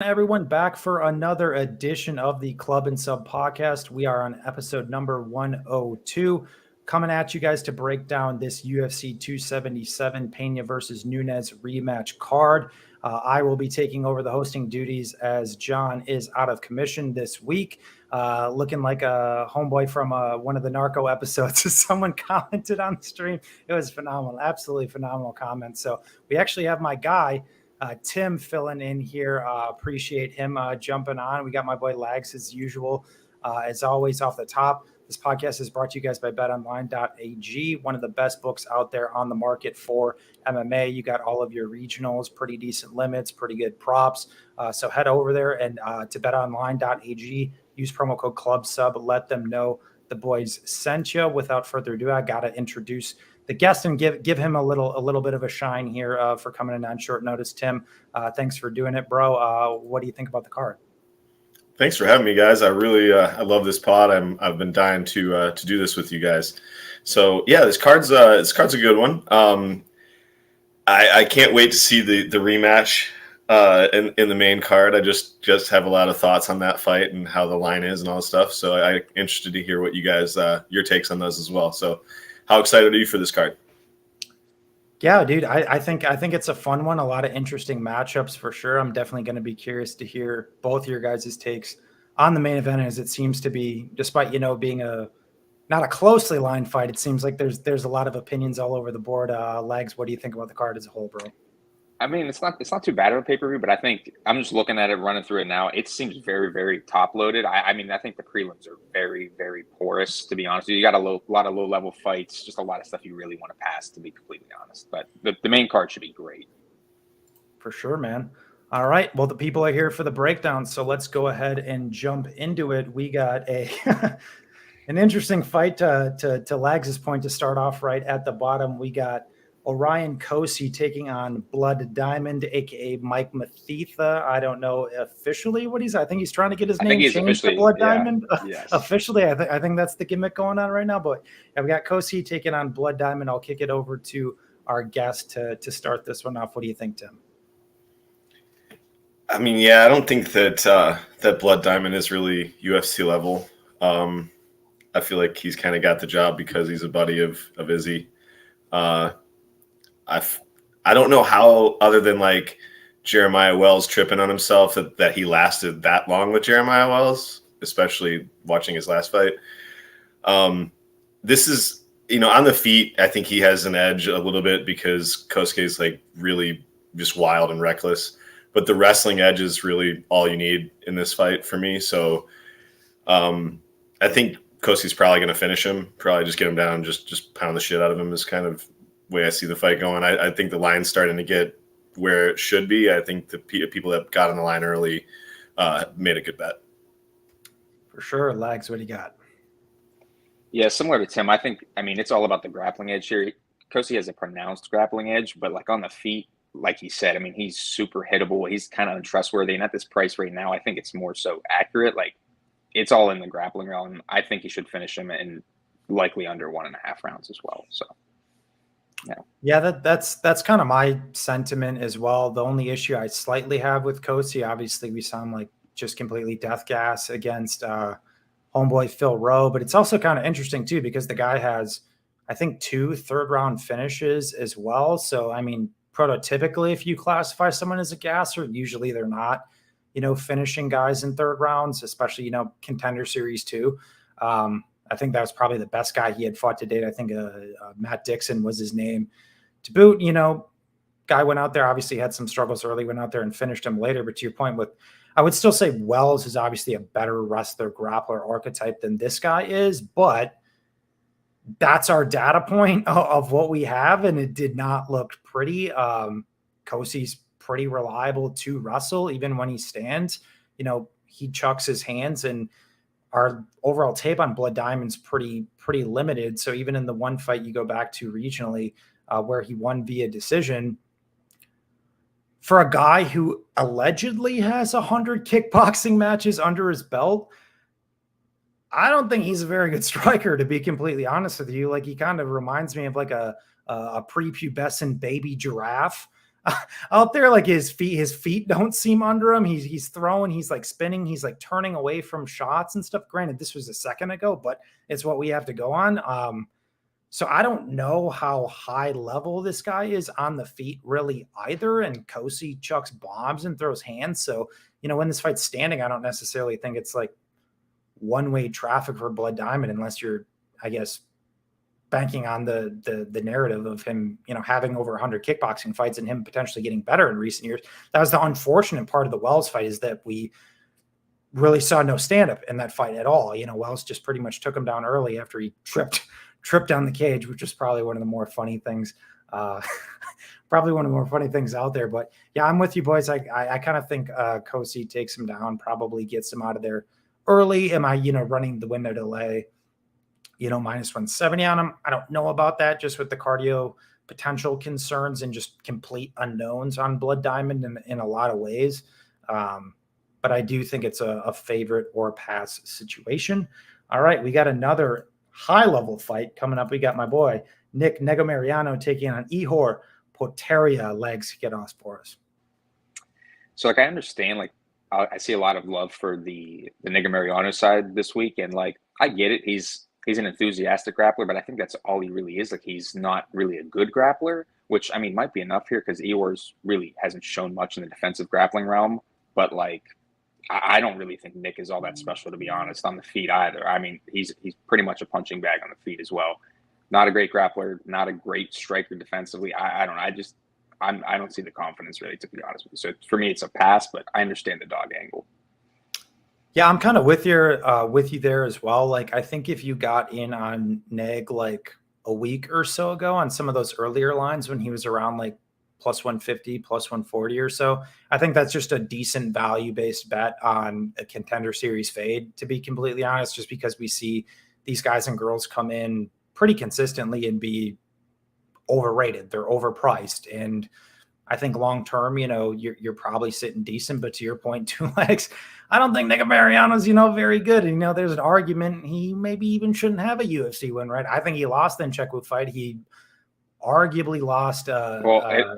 Everyone, back for another edition of the Club and Sub podcast. We are on episode number 102, coming at you guys to break down this UFC 277 Pena versus Nunes rematch card. I will be taking over the hosting duties as John is out of commission this week, looking like a homeboy from one of the Narco episodes. Someone commented on the stream. It was phenomenal, absolutely phenomenal comment. So we actually have my guy, Tim filling in here. Appreciate him jumping on. We got my boy Lags as usual. As always, off the top, this podcast is brought to you guys by betonline.ag, one of the best books out there on the market for MMA. You got all of your regionals, pretty decent limits, pretty good props. So head over there and to betonline.ag, use promo code CLUBSUB. Let them know the boys sent you. Without further ado, I got to introduce the guest and give him a little bit of a shine here for coming in on short notice. Tim, thanks for doing it, bro. What do you think about the card? Thanks for having me, guys. I really I love this pod. I've been dying to do this with you guys. So yeah, this card's a good one. I can't wait to see the rematch in the main card. I just have a lot of thoughts on that fight and how the line is and all this stuff. So I'm interested to hear what you guys your takes on those as well. So how excited are you for this card? Yeah, dude, I think it's a fun one. A lot of interesting matchups for sure. I'm definitely going to be curious to hear both your guys' takes on the main event, as it seems to be, despite being not a closely lined fight. It seems like there's a lot of opinions all over the board. Lags, what do you think about the card as a whole, bro? I mean, it's not too bad of a pay-per-view, but I think I'm just looking at it, running through it now. It seems very, very top-loaded. I mean, I think the prelims are very, very porous, to be honest. You got a lot of low-level fights, just a lot of stuff you really want to pass, to be completely honest. But the main card should be great. For sure, man. All right. Well, the people are here for the breakdown, so let's go ahead and jump into it. We got an interesting fight to Lags' point to start off right at the bottom. We got Orion Kosi taking on Blood Diamond, a.k.a. Mike Mathetha. I don't know officially what I think he's trying to get his name changed to Blood Diamond. Yes. Officially, I think that's the gimmick going on right now. But yeah, we got Kosi taking on Blood Diamond. I'll kick it over to our guest to start this one off. What do you think, Tim? I mean, yeah, I don't think that that Blood Diamond is really UFC level. I feel like he's kind of got the job because he's a buddy of Izzy. I don't know how, other than like Jeremiah Wells tripping on himself, that he lasted that long with Jeremiah Wells, especially watching his last fight. This is, on the feet, I think he has an edge a little bit because Kosuke is like really just wild and reckless. But the wrestling edge is really all you need in this fight for me. So I think Kosuke's probably going to finish him, probably just get him down, just pound the shit out of him is kind of way I see the fight going. I think the line's starting to get where it should be. I think the people that got on the line early made a good bet. For sure. Lags, what do you got? Yeah, similar to Tim, I mean, it's all about the grappling edge here. Kosi has a pronounced grappling edge, but like on the feet, like he said, I mean, he's super hittable. He's kind of untrustworthy. And at this price right now, I think it's more so accurate. Like, it's all in the grappling realm. I think he should finish him in likely under 1.5 rounds as well. So. Yeah, that's kind of my sentiment as well. The only issue I slightly have with Kosi, obviously, we sound like just completely death gas against homeboy Phil Rowe, but it's also kind of interesting too because the guy has, I think, 2 third-round finishes as well. So, I mean, prototypically, if you classify someone as a gasser, usually they're not, finishing guys in third rounds, especially, Contender Series 2. I think that was probably the best guy he had fought to date. I think Matt Dixon was his name. To boot, guy went out there, obviously had some struggles early, went out there and finished him later. But to your point I would still say Wells is obviously a better wrestler, grappler archetype than this guy is. But that's our data point of what we have, and it did not look pretty. Kosi's pretty reliable to wrestle, even when he stands. He chucks his hands, and our overall tape on Blood Diamond's pretty limited. So even in the one fight you go back to regionally where he won via decision, for a guy who allegedly has 100 kickboxing matches under his belt, I don't think he's a very good striker, to be completely honest with you. Like, he kind of reminds me of like a prepubescent baby giraffe. out there. Like his feet don't seem under him. He's throwing, he's like spinning, he's like turning away from shots and stuff. Granted, this was a second ago, but it's what we have to go on. So I don't know how high level this guy is on the feet really either. And Kosi chucks bombs and throws hands. So, when this fight's standing, I don't necessarily think it's like one-way traffic for Blood Diamond, unless you're, I guess, banking on the narrative of him, having over 100 kickboxing fights and him potentially getting better in recent years. That was the unfortunate part of the Wells fight, is that we really saw no stand-up in that fight at all. Wells just pretty much took him down early after he tripped down the cage, which is probably one of the more funny things, probably one of the more funny things out there. But yeah, I'm with you boys. I kind of think Kosi takes him down, probably gets him out of there early. Am I, running the window delay, minus 170 on him? I don't know about that, just with the cardio potential concerns and just complete unknowns on Blood Diamond in a lot of ways. But I do think it's a favorite or pass situation. All right, we got another high-level fight coming up. We got my boy Nego Mariano taking on Ehore Potaria. Legs, get us for us. So, I understand, I see a lot of love for the Nego Mariano side this week, and I get it. He's an enthusiastic grappler, but I think that's all he really is. He's not really a good grappler, which might be enough here because Ehore's really hasn't shown much in the defensive grappling realm. But I don't really think Nick is all that special, to be honest, on the feet either. He's pretty much a punching bag on the feet as well. Not a great grappler, not a great striker defensively. I don't know. I don't see the confidence really, to be honest with you. So for me, it's a pass, but I understand the dog angle. Yeah, I'm kind of with you there as well. I think if you got in on Neg a week or so ago on some of those earlier lines when he was around plus 150, plus 140 or so, I think that's just a decent value-based bet on a Contender Series fade, to be completely honest, just because we see these guys and girls come in pretty consistently and be overrated. They're overpriced. And I think long-term, you're probably sitting decent, but to your point, 2 legs, I don't think Nego Mariano's, very good. And, there's an argument he maybe even shouldn't have a UFC win, right? I think he lost the Nchekwu fight. He arguably lost.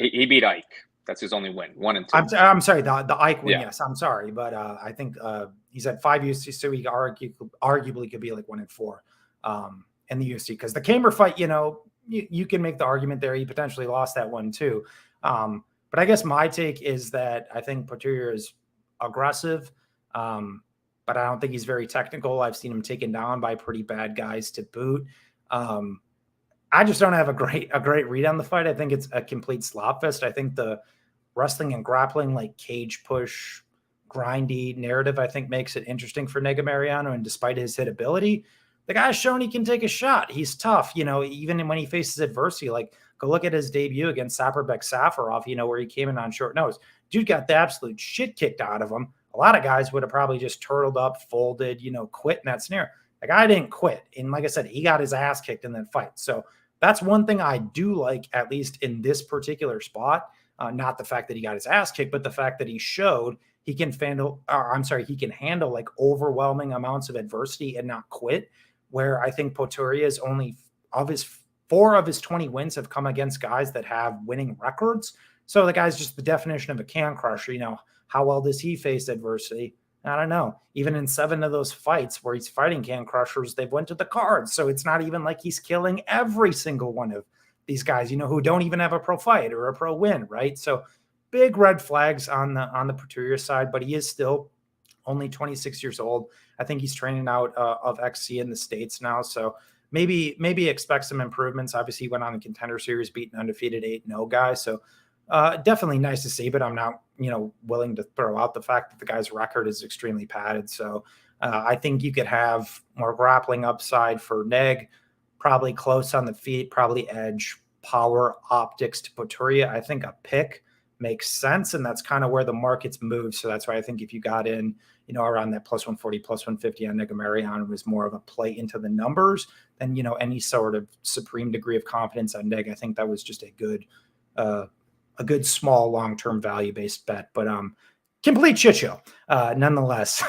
He beat Ike. That's his only win, 1 and 2. I'm sorry, the Ike win. Yeah. Yes, I'm sorry, but I think he's at 5 UFC, so he arguably could be 1 and 4 in the UFC, because the Kamer fight, you can make the argument there he potentially lost that one too. But I guess my take is that I think Potaria is aggressive, but I don't think he's very technical. I've seen him taken down by pretty bad guys to boot. I just don't have a great read on the fight. I think it's a complete slop fest. I think the wrestling and grappling, cage push, grindy narrative, I think makes it interesting for Nego Mariano. And despite his hit ability, the guy's shown he can take a shot. He's tough, even when he faces adversity. Go look at his debut against Saperbek Safarov, where he came in on short nose. Dude got the absolute shit kicked out of him. A lot of guys would have probably just turtled up, folded, quit in that scenario. The guy didn't quit. And like I said, he got his ass kicked in that fight. So that's one thing I do like, at least in this particular spot. Not the fact that he got his ass kicked, but the fact that he showed he can handle overwhelming amounts of adversity and not quit. Where I think Potaria is only four of his 20 wins have come against guys that have winning records. So the guy's just the definition of a can crusher. How well does he face adversity? I don't know. Even in 7 of those fights where he's fighting can crushers, they've went to the cards. So it's not even like he's killing every single one of these guys, who don't even have a pro fight or a pro win, right? So big red flags on the Potaria side, but he is still only 26 years old. I think he's training out of XC in the States now. So maybe expect some improvements. Obviously, he went on the Contender Series, beating undefeated 8-0 guy. So definitely nice to see, but I'm not, willing to throw out the fact that the guy's record is extremely padded. So I think you could have more grappling upside for Neg, probably close on the feet, probably edge, power, optics to Potaria. I think a pick makes sense, and that's kind of where the market's moved. So that's why I think if you got in, around that plus 140, plus 150 on Nego Mariano was more of a play into the numbers than, any sort of supreme degree of confidence on Neg. I think that was just a good small long-term value-based bet, but complete shit show nonetheless.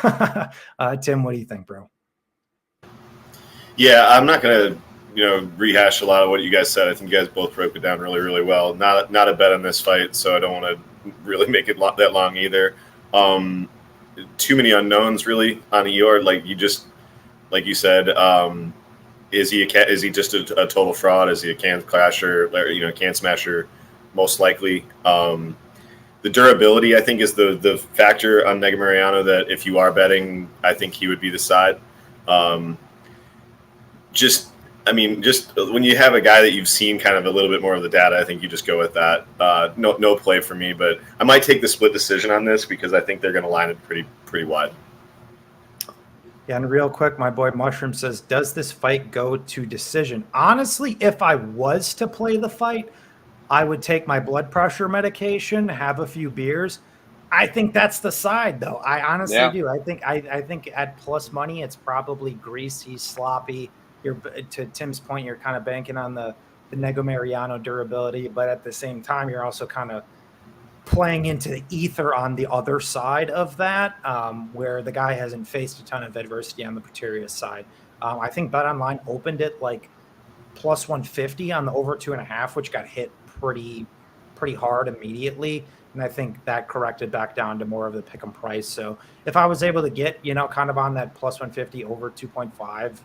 Tim, what do you think, bro? Yeah, I'm not going to rehash a lot of what you guys said. I think you guys both broke it down really, really well. Not a bet on this fight, so I don't want to really make it that long either. Too many unknowns really on Ehore. Like you said, is he just a total fraud? Is he a can clasher? Can smasher? Most likely. The durability, I think, is the factor on Nego Mariano that if you are betting, I think he would be the side. Just when you have a guy that you've seen kind of a little bit more of the data, I think you just go with that. No play for me, but I might take the split decision on this because I think they're going to line it pretty wide. Yeah, and real quick, my boy Mushroom says, does this fight go to decision? Honestly, if I was to play the fight, I would take my blood pressure medication, have a few beers. I think that's the side, though. I honestly do. I think at plus money, it's probably greasy, sloppy. To Tim's point, you're kind of banking on the Nego Mariano durability, but at the same time, you're also kind of playing into the ether on the other side of that, where the guy hasn't faced a ton of adversity on the Potaria side. I think BetOnline opened it like plus 150 on the over 2.5, which got hit pretty hard immediately. And I think that corrected back down to more of the pick 'em price. So if I was able to get, kind of on that plus 150 over 2.5,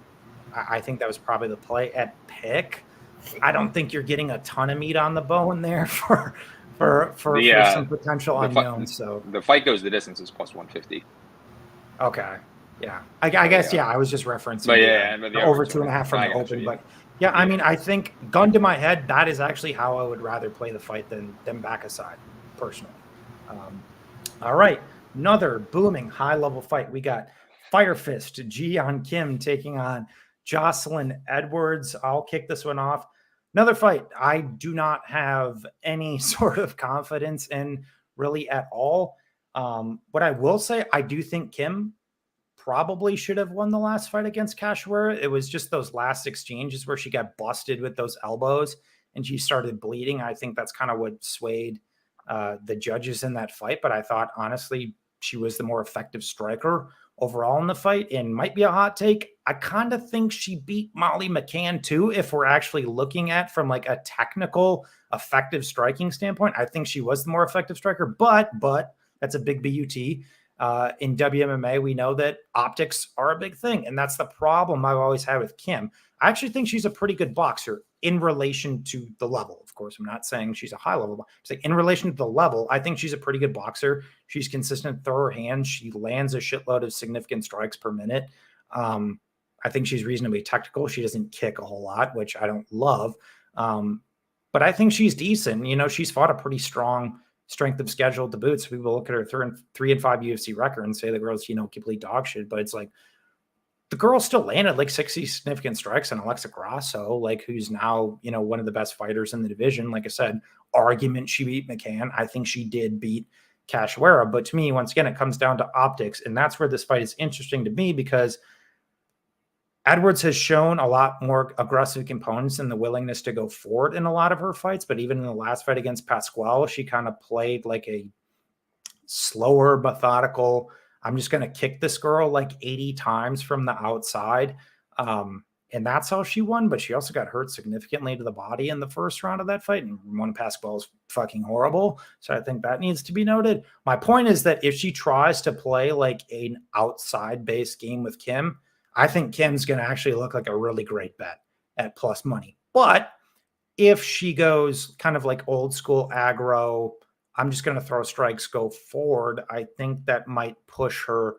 I think that was probably the play at pick. I don't think you're getting a ton of meat on the bone there for some potential unknowns. So the fight goes the distance is plus 150. Okay. Yeah. I guess, I was just referencing the over 2.5 from the open, but yeah, I mean, I think gun to my head, that is actually how I would rather play the fight than back aside, personally. All right, another booming high-level fight. We got Fire Fist, Ji-Yeon Kim taking on Jocelyn Edwards. I'll kick this one off. Another fight I do not have any sort of confidence in really at all. What I will say, I do think Kim probably should have won the last fight against Cachoeira. It was just those last exchanges where she got busted with those elbows and she started bleeding. I think that's kind of what swayed the judges in that fight. But I thought, honestly, she was the more effective striker overall in the fight, and might be a hot take. I kind of think she beat Molly McCann too, if we're actually looking at from like a technical effective striking standpoint. I think she was the more effective striker, but that's a big BUT. In WMMA, we know that optics are a big thing, and that's the problem I've always had with Kim. I actually think she's a pretty good boxer in relation to the level. Of course, I'm not saying she's a high level boxer. Like in relation to the level, I think she's a pretty good boxer. She's consistent, throw her hands. She lands a shitload of significant strikes per minute. I think she's reasonably technical. She doesn't kick a whole lot, which I don't love. But I think she's decent. She's fought a pretty strong strength of schedule at the boots. People look at her 3-5 UFC record and say the girl's, complete dog shit. But it's like the girl still landed like 60 significant strikes on Alexa Grasso, like who's now, one of the best fighters in the division. Like I said, argument she beat McCann. I think she did beat Cachoeira. But to me, once again, it comes down to optics. And that's where this fight is interesting to me, because Edwards has shown a lot more aggressive components and the willingness to go forward in a lot of her fights. But even in the last fight against Pasquale, she kind of played like a slower, methodical, I'm just going to kick this girl like 80 times from the outside. And that's how she won. But she also got hurt significantly to the body in the first round of that fight. And Ramona Pasquale is fucking horrible. So I think that needs to be noted. My point is that if she tries to play like an outside-based game with Kim, I think Kim's going to actually look like a really great bet at plus money. But if she goes kind of like old school aggro, I'm just going to throw strikes, go forward, I think that might push her,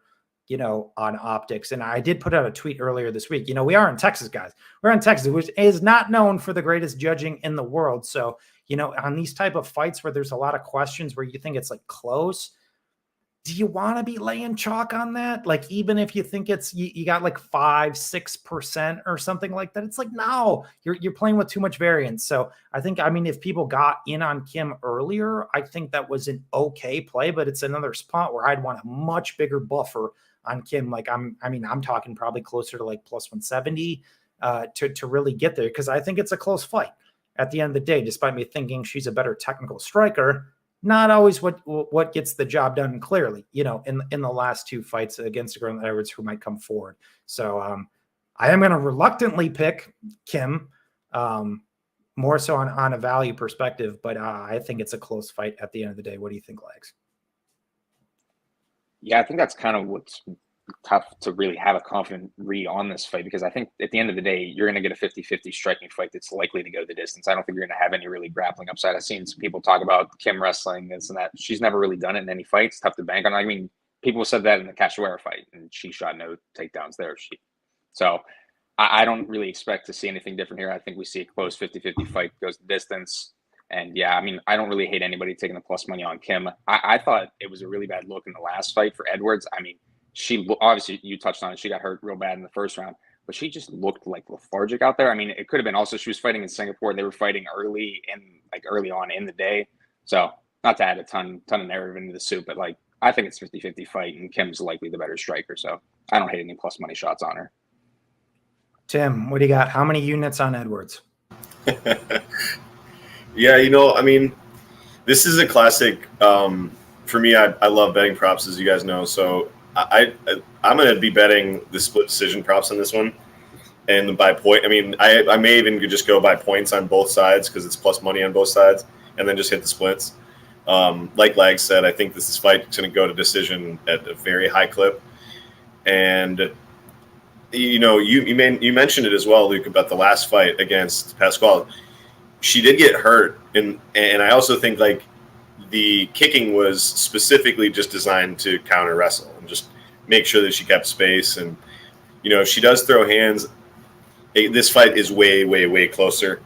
on optics. And I did put out a tweet earlier this week. We are in Texas, guys. We're in Texas, which is not known for the greatest judging in the world. So, on these type of fights where there's a lot of questions where you think it's like close, do you want to be laying chalk on that? Like, even if you think it's, you got like 5-6% or something like that, it's like, no, you're playing with too much variance. So I think, if people got in on Kim earlier, I think that was an okay play, but it's another spot where I'd want a much bigger buffer on Kim. Like I'm talking probably closer to like plus 170 to really get there. Cause I think it's a close fight at the end of the day, despite me thinking she's a better technical striker. Not always what gets the job done clearly, in the last two fights against Edwards who might come forward. So I am going to reluctantly pick Kim, more so on a value perspective, but I think it's a close fight at the end of the day. What do you think, Legs? Yeah, I think that's kind of what's tough to really have a confident read on this fight, because I think at the end of the day, you're going to get a 50-50 striking fight that's likely to go the distance. I don't think you're going to have any really grappling upside. I've seen some people talk about Kim wrestling, this and that. She's never really done it in any fights. Tough to bank on. I mean, people said that in the Cachoeira fight, and she shot no takedowns there. So I don't really expect to see anything different here. I think we see a close 50-50 fight, goes the distance. And yeah, I mean, I don't really hate anybody taking the plus money on Kim. I thought it was a really bad look in the last fight for Edwards. I mean, she obviously, you touched on it, she got hurt real bad in the first round, but she just looked like lethargic out there. I mean, it could have been also she was fighting in Singapore. They were fighting early on in the day. So not to add a ton of narrative into the soup, but like I think it's 50-50 fight, and Kim's likely the better striker. So I don't hate any plus money shots on her. Tim, what do you got? How many units on Edwards? Yeah, I mean, this is a classic. For me, I love betting props, as you guys know. So I'm going to be betting the split decision props on this one. And by point, I mean, I may even just go by points on both sides because it's plus money on both sides, and then just hit the splits. Like Lag said, I think this fight is going to go to decision at a very high clip. And, you mentioned it as well, Luke, about the last fight against Pascual. She did get hurt, and I also think like the kicking was specifically just designed to counter wrestle and just make sure that she kept space. And if she does throw hands, this fight is way, way, way closer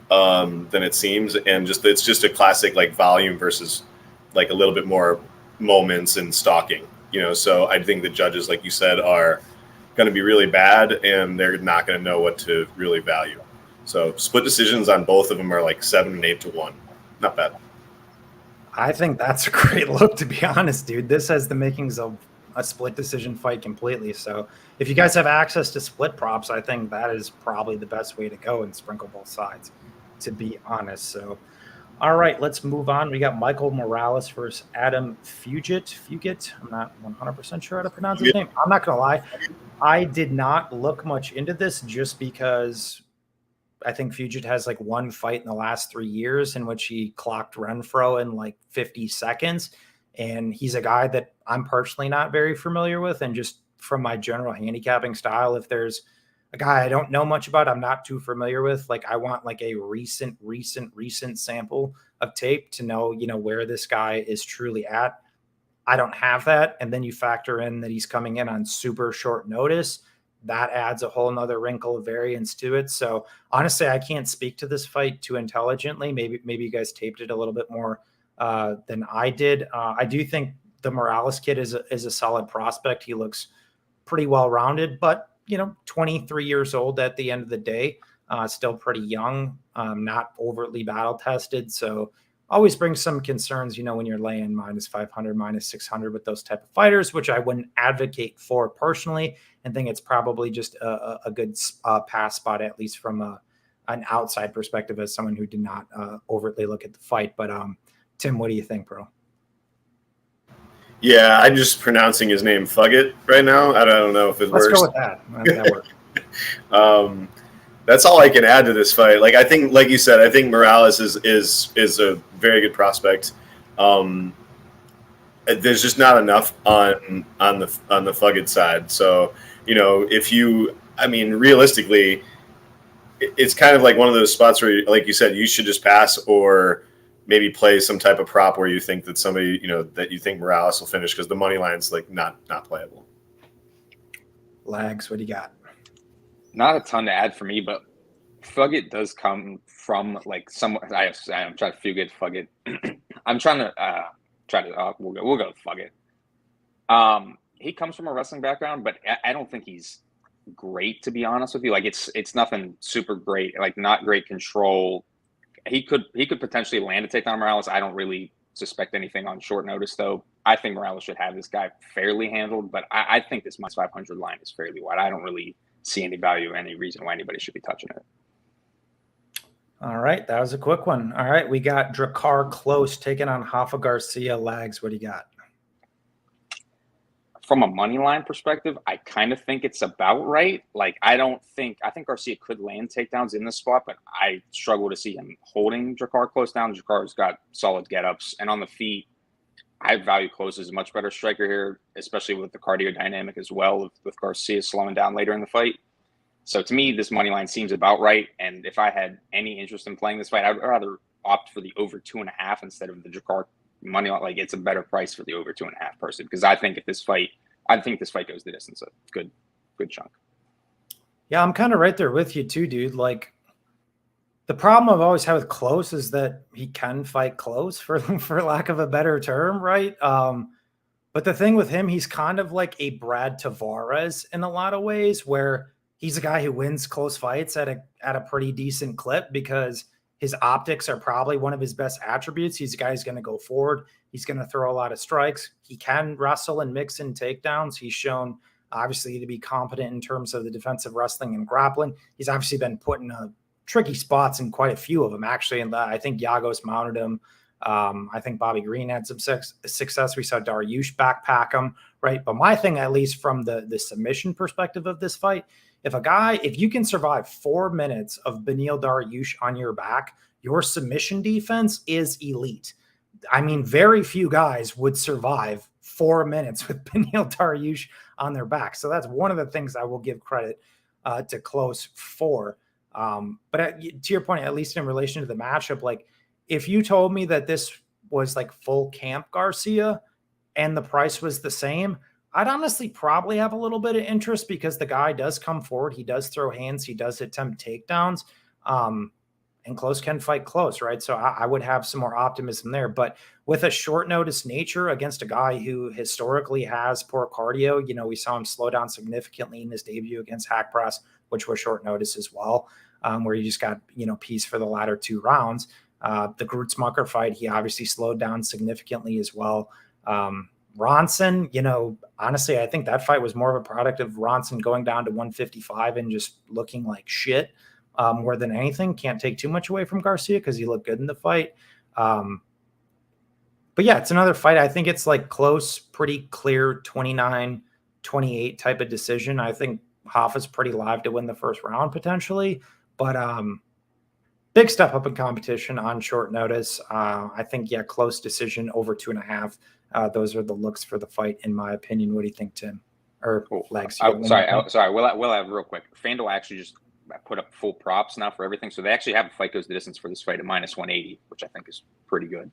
than it seems, and it's just a classic like volume versus like a little bit more moments and stalking. So I think the judges, like you said, are going to be really bad, and they're not going to know what to really value. So split decisions on both of them are like 7 and 8 to 1. Not bad. I think that's a great look, to be honest, dude. This has the makings of a split decision fight completely. So if you guys have access to split props, I think that is probably the best way to go and sprinkle both sides, to be honest. So, all right, let's move on. We got Michael Morales versus Adam Fugit. I'm not 100% sure how to pronounce his name. I'm not going to lie. I did not look much into this just because I think Fugit has like one fight in the last 3 years in which he clocked Renfro in like 50 seconds. And he's a guy that I'm personally not very familiar with. And just from my general handicapping style, if there's a guy I don't know much about, I'm not too familiar with, like I want like a recent sample of tape to know, where this guy is truly at. I don't have that. And then you factor in that he's coming in on super short notice. That adds a whole nother wrinkle of variance to it. So honestly, I can't speak to this fight too intelligently. Maybe you guys taped it a little bit more than I did. I do think the Morales kid is a solid prospect. He looks pretty well-rounded, but 23 years old at the end of the day, still pretty young, not overtly battle-tested. So always brings some concerns, when you're laying -500, -600 with those type of fighters, which I wouldn't advocate for personally, and think it's probably just a good pass spot, at least from an outside perspective as someone who did not overtly look at the fight. But Tim, what do you think, bro? Yeah, I'm just pronouncing his name Fugit right now. I don't know if it works. Let's go with that. That works. That's all I can add to this fight. Like I think, like you said, I think Morales is a very good prospect. There's just not enough on the Fugit side. So realistically, it's kind of like one of those spots where, like you said, you should just pass or maybe play some type of prop where you think that somebody, that you think Morales will finish, because the money line's like not playable. Lags, what do you got? Not a ton to add for me, but Fugit does come from like somewhere. I'm trying to Fugit. I'm trying to we'll go with Fugit. He comes from a wrestling background, but I don't think he's great, to be honest with you. Like it's nothing super great, like not great control. He could potentially land a takedown on Morales. I don't really suspect anything on short notice, though. I think Morales should have this guy fairly handled, but I think this -500 line is fairly wide. I don't really see any value or any reason why anybody should be touching it. All right, that was a quick one. All right, we got Drakkar Klose taking on Rafa Garcia. Lags, what do you got? from a money line perspective, I kind of think it's about right. Like, I think Garcia could land takedowns in this spot, but I struggle to see him holding Jakar close down. Jakar's got solid get-ups, and on the feet, I value Close as a much better striker here, especially with the cardio dynamic as well, with Garcia slowing down later in the fight. So to me, this money line seems about right. And if I had any interest in playing this fight, I'd rather opt for the over 2.5 instead of the Jakar money line. Like, it's a better price for the over 2.5 person, because I think this fight goes the distance a good chunk. Yeah, I'm kind of right there with you too, dude. Like, the problem I've always had with Close is that he can fight close, for lack of a better term, right? But the thing with him, he's kind of like a Brad Tavares in a lot of ways, where he's a guy who wins close fights at a pretty decent clip because his optics are probably one of his best attributes. He's a guy who's going to go forward. He's going to throw a lot of strikes. He can wrestle and mix in takedowns. He's shown, obviously, to be competent in terms of the defensive wrestling and grappling. He's obviously been put in tricky spots in quite a few of them, actually. And I think Yagos mounted him. I think Bobby Green had some success. We saw Dariush backpack him, right? But my thing, at least from the submission perspective of this fight, if you can survive 4 minutes of Beneil Dariush on your back, your submission defense is elite. I mean, very few guys would survive 4 minutes with Beneil Dariush on their back. So that's one of the things I will give credit to Close for. But to your point, at least in relation to the matchup, like, if you told me that this was like full camp Garcia and the price was the same, I'd honestly probably have a little bit of interest, because the guy does come forward. He does throw hands. He does attempt takedowns. And Close can fight close, right? So I would have some more optimism there. But with a short notice nature against a guy who historically has poor cardio, we saw him slow down significantly in his debut against Hack Press, which was short notice as well, where he just got, piece for the latter 2 rounds. The Grutzmacher fight, he obviously slowed down significantly as well. Ronson, honestly, I think that fight was more of a product of Ronson going down to 155 and just looking like shit more than anything. Can't take too much away from Garcia because he looked good in the fight. But yeah, it's another fight. I think it's like close, pretty clear 29-28 type of decision. I think Hoffa's pretty live to win the first round potentially, but big step up in competition on short notice. I think, yeah, close decision over 2.5. Those are the looks for the fight, in my opinion. What do you think, Tim? Or Legs? Sorry. We'll have real quick. FanDuel actually just put up full props now for everything, so they actually have a fight goes the distance for this fight at -180, which I think is pretty good.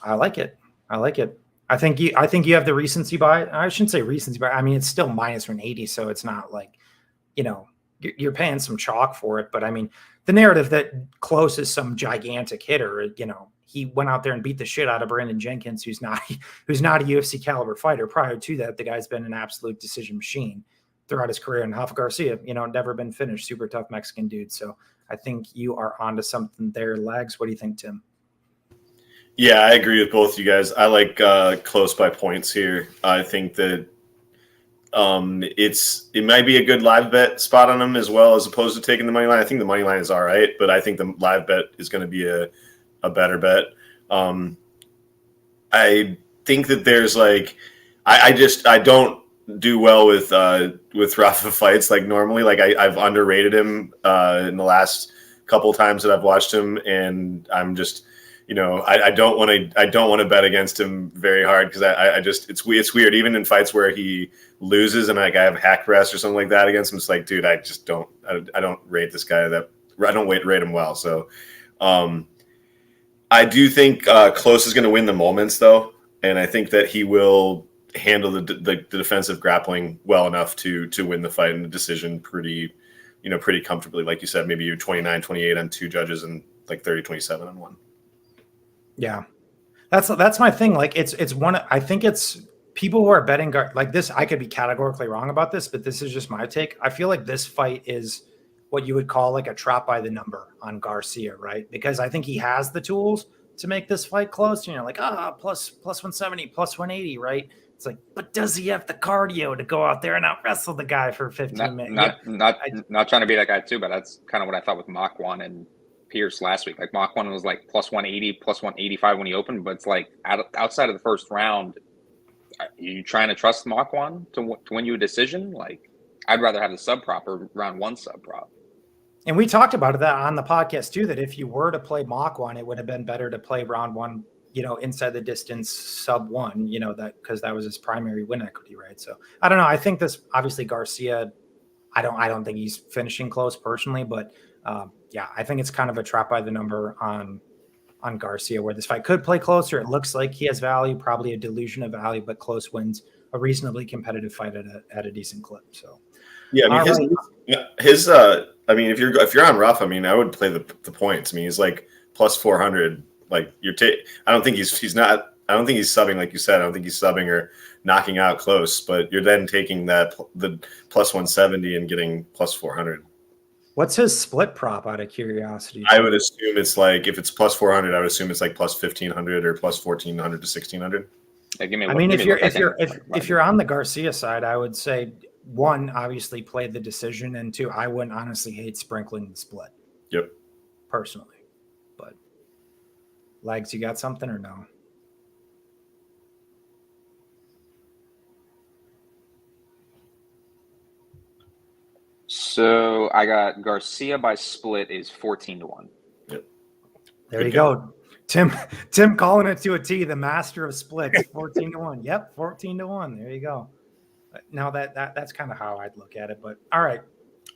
I like it. I think you have the recency bias. I shouldn't say recency bias. I mean, it's still -180, so it's not like, you're paying some chalk for it. But I mean, the narrative that Close is some gigantic hitter, he went out there and beat the shit out of Brandon Jenkins, who's not a UFC caliber fighter. Prior to that, the guy's been an absolute decision machine throughout his career. And Hoffa Garcia, never been finished. Super tough Mexican dude. So I think you are onto something there, Legs. What do you think, Tim? Yeah, I agree with both you guys. I like Close by points here. I think that it might be a good live bet spot on him as well, as opposed to taking the money line. I think the money line is all right, but I think the live bet is going to be a better bet. I think that there's like, I don't do well with Rafa fights like normally. Like I've underrated him in the last couple of times that I've watched him, and I'm just, I don't want to bet against him very hard, because I just it's weird. Even in fights where he loses and like I have hack press or something like that against him, it's like, dude, I don't rate this guy I don't rate him well. So I do think Close is going to win the moments though, and I think that he will handle the defensive grappling well enough to win the fight in the decision pretty comfortably. Like you said, maybe you're 29-28 on 2 judges and like 30-27 on 1. Yeah, that's my thing. Like it's one. I think it's people who are betting like this. I could be categorically wrong about this, but this is just my take. I feel like this fight is what you would call like a trap by the number on Garcia, right? Because I think he has the tools to make this fight close. Like plus 170, plus 180, right? It's like, but does he have the cardio to go out there and out wrestle the guy for 15 minutes? Not trying to be that guy too, but that's kind of what I thought with Mach1 and Pierce last week. Like Mach1 was like plus 180, plus 185 when he opened, but it's like outside of the first round, Are you trying to trust Makwan to win you a decision? Like, I'd rather have the sub prop or round 1 sub prop. And we talked about that on the podcast too, that if you were to play Makwan, it would have been better to play round 1, inside the distance sub 1, that because that was his primary win equity, right? So I don't know. I think this obviously Garcia, I don't think he's finishing close personally, but yeah, I think it's kind of a trap by the number on Garcia where this fight could play closer. It looks like he has value, probably a delusion of value, but close wins a reasonably competitive fight at a decent clip. So yeah, I mean his I mean if you're on rough, I mean I would play the points. I mean he's like plus 400. Like I don't think he's subbing like you said. I don't think he's subbing or knocking out close, but you're then taking the plus 170 and getting plus 400. What's his split prop out of curiosity? I would assume it's like if it's plus 400, I would assume it's like plus 1500 or plus 1400 to 1600. If you're on the Garcia side, I would say 1, obviously play the decision, and 2, I wouldn't honestly hate sprinkling the split. Yep. Personally, but Legs, you got something or no? So I got Garcia by split is 14-1. Yep. There you go. Tim calling it to a T, the master of splits, 14-1. Yep, 14-1. There you go. Now that's kind of how I'd look at it. But all right,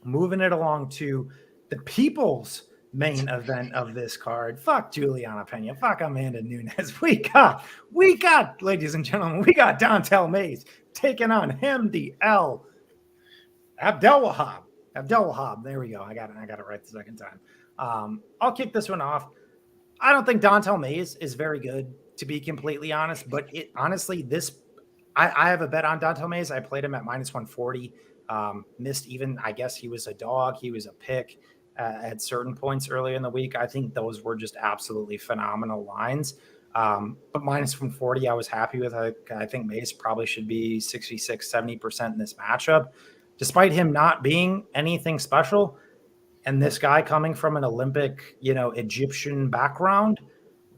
moving it along to the people's main event of this card. Fuck Juliana Pena. Fuck Amanda Nunes. We got, ladies and gentlemen, we got Dontel Mays taking on Hamdi Abdelwahab. There we go. I got it right the second time. I'll kick this one off. I don't think Dontel Mays is very good, to be completely honest. But I have a bet on Dontel Mays. I played him at minus 140. Missed even. I guess he was a dog. He was a pick at certain points earlier in the week. I think those were just absolutely phenomenal lines. But minus 140, I was happy with. I think Mays probably should be 66, 70% in this matchup. Despite him not being anything special, and this guy coming from an Olympic, Egyptian background,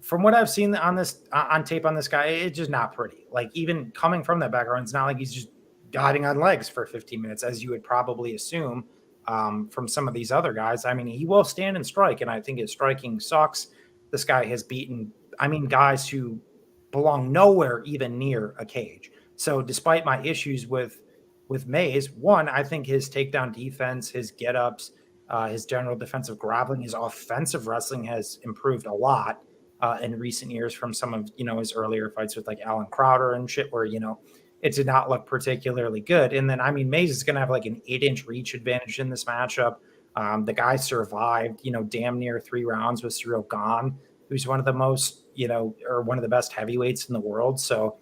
from what I've seen on tape on this guy, it's just not pretty. Like even coming from that background, it's not like he's just guiding on legs for 15 minutes, as you would probably assume from some of these other guys. I mean, he will stand and strike, and I think his striking sucks. This guy has beaten, guys who belong nowhere even near a cage. So despite my issues with Mays, one, I think his takedown defense, his get-ups, his general defensive grappling, his offensive wrestling has improved a lot in recent years from some of, his earlier fights with like Alan Crowder and shit where, it did not look particularly good. And then, Mays is going to have like an 8-inch reach advantage in this matchup. The guy survived, damn near 3 rounds with Cyril Gane, who's one of the most, or one of the best heavyweights in the world. So,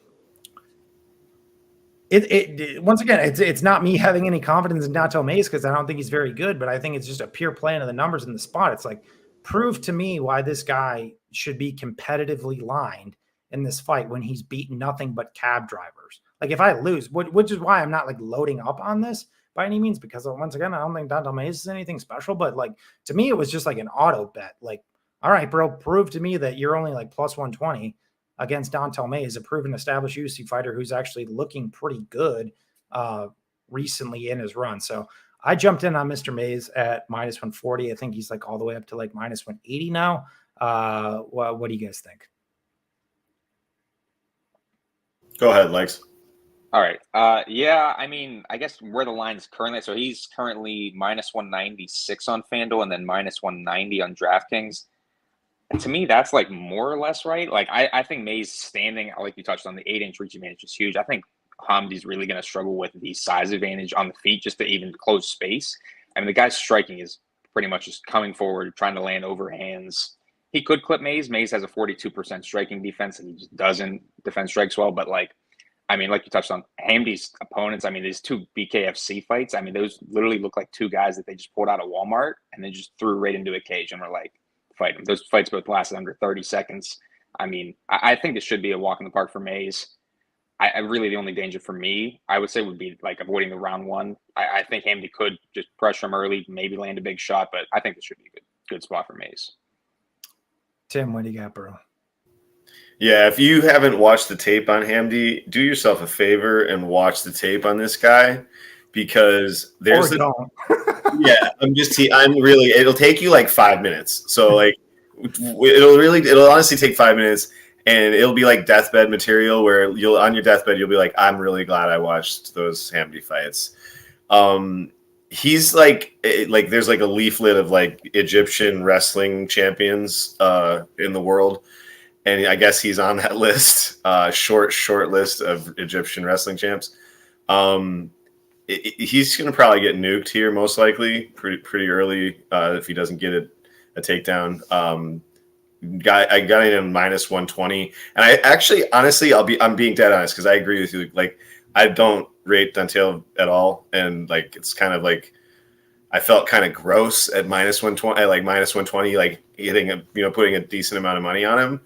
It once again, it's not me having any confidence in Dontel Mays because I don't think he's very good, but I think it's just a pure play into the numbers in the spot. It's like, prove to me why this guy should be competitively lined in this fight when he's beaten nothing but cab drivers. Like if I lose, which is why I'm not like loading up on this by any means, because once again, I don't think Dontel Mays is anything special, but like to me, it was just like an auto bet. Like, all right, bro, prove to me that you're only like plus 120 against Dontel Mays, a proven established UFC fighter who's actually looking pretty good recently in his run. So I jumped in on Mr. Mays at minus 140. I think he's like all the way up to like minus 180 now. What do you guys think? Go ahead, Lex. All right. Yeah, I guess where the line's currently, so he's currently minus 196 on FanDuel and then minus 190 on DraftKings. And to me, that's like more or less right. Like I think Mays standing, like you touched on, the 8-inch reach advantage is huge. I think Hamdi's really going to struggle with the size advantage on the feet just to even close space. The guy's striking is pretty much just coming forward, trying to land overhands. He could clip Mays. Mays has a 42% striking defense, and he just doesn't defend strikes well. But like you touched on, Hamdi's opponents, these 2 BKFC fights, those literally look like 2 guys that they just pulled out of Walmart and then just threw right into a cage and were like, fight them. Those fights both lasted under 30 seconds. I think this should be a walk in the park for Mays. I really, the only danger for me, I would say, would be like avoiding the round 1. I think Hamdi could just pressure him early, maybe land a big shot, but I think this should be a good spot for Mays. Tim, what do you got, bro? Yeah, if you haven't watched the tape on Hamdi, do yourself a favor and watch the tape on this guy, because there's Or don't. yeah, I'm really, it'll take you like 5 minutes. So like it'll honestly take 5 minutes, and it'll be like deathbed material where you'll, on your deathbed, you'll be like, I'm really glad I watched those Hamdi fights. He's like there's like a leaflet of like Egyptian wrestling champions in the world, and I guess he's on that list, short list of Egyptian wrestling champs. He's going to probably get nuked here, most likely, pretty early, if he doesn't get a takedown. I got him minus 120, and I actually, honestly, I'm being dead honest, because I agree with you. Like, I don't rate Dantel at all, and like it's kind of like I felt kind of gross at minus 120, like minus 120, like hitting putting a decent amount of money on him.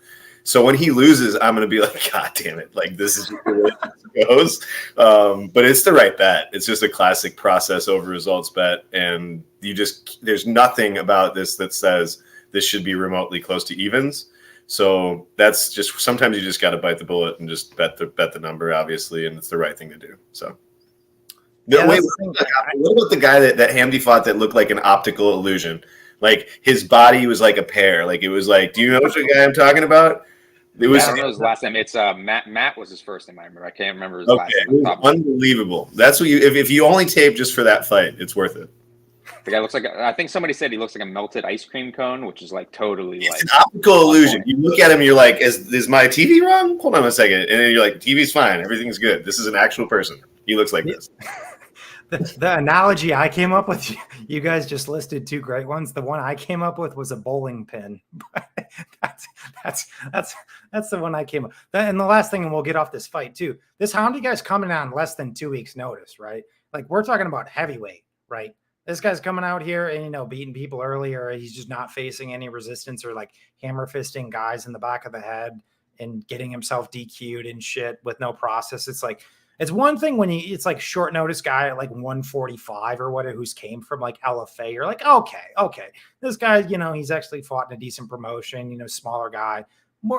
So when he loses, I'm going to be like, God damn it. Like, this is the way it goes. But it's the right bet. It's just a classic process over results bet. And there's nothing about this that says this should be remotely close to evens. So that's just, sometimes you just got to bite the bullet and just bet the number, obviously. And it's the right thing to do. So. Yeah, Wait, what about the guy that Hamdi fought that looked like an optical illusion? Like, his body was like a pear. Like, it was like, do you know which guy I'm talking about? It was. I don't know his last name. It's Matt. Matt was his first name. I remember. I can't remember his last It name. was unbelievable. That's what you. If you only tape just for that fight, it's worth it. The guy looks like. I think somebody said he looks like a melted ice cream cone, which is like totally It's like an optical illusion. You look at him, you're like, is my TV wrong? Hold on a second, and then you're like, TV's fine. Everything's good. This is an actual person. He looks like this. The analogy I came up with, you guys just listed two great ones. The one I came up with was a bowling pin. that's the one I came up. And the last thing, and we'll get off this fight too. This Hamdi guy's coming on less than 2 weeks' notice, right? Like, we're talking about heavyweight, right? This guy's coming out here and beating people early, or he's just not facing any resistance, or like hammer fisting guys in the back of the head and getting himself DQ'd and shit with no process. It's like, it's one thing when it's like short notice guy at like 145 or whatever, who's came from like LFA. You're like, okay, this guy, he's actually fought in a decent promotion, smaller guy,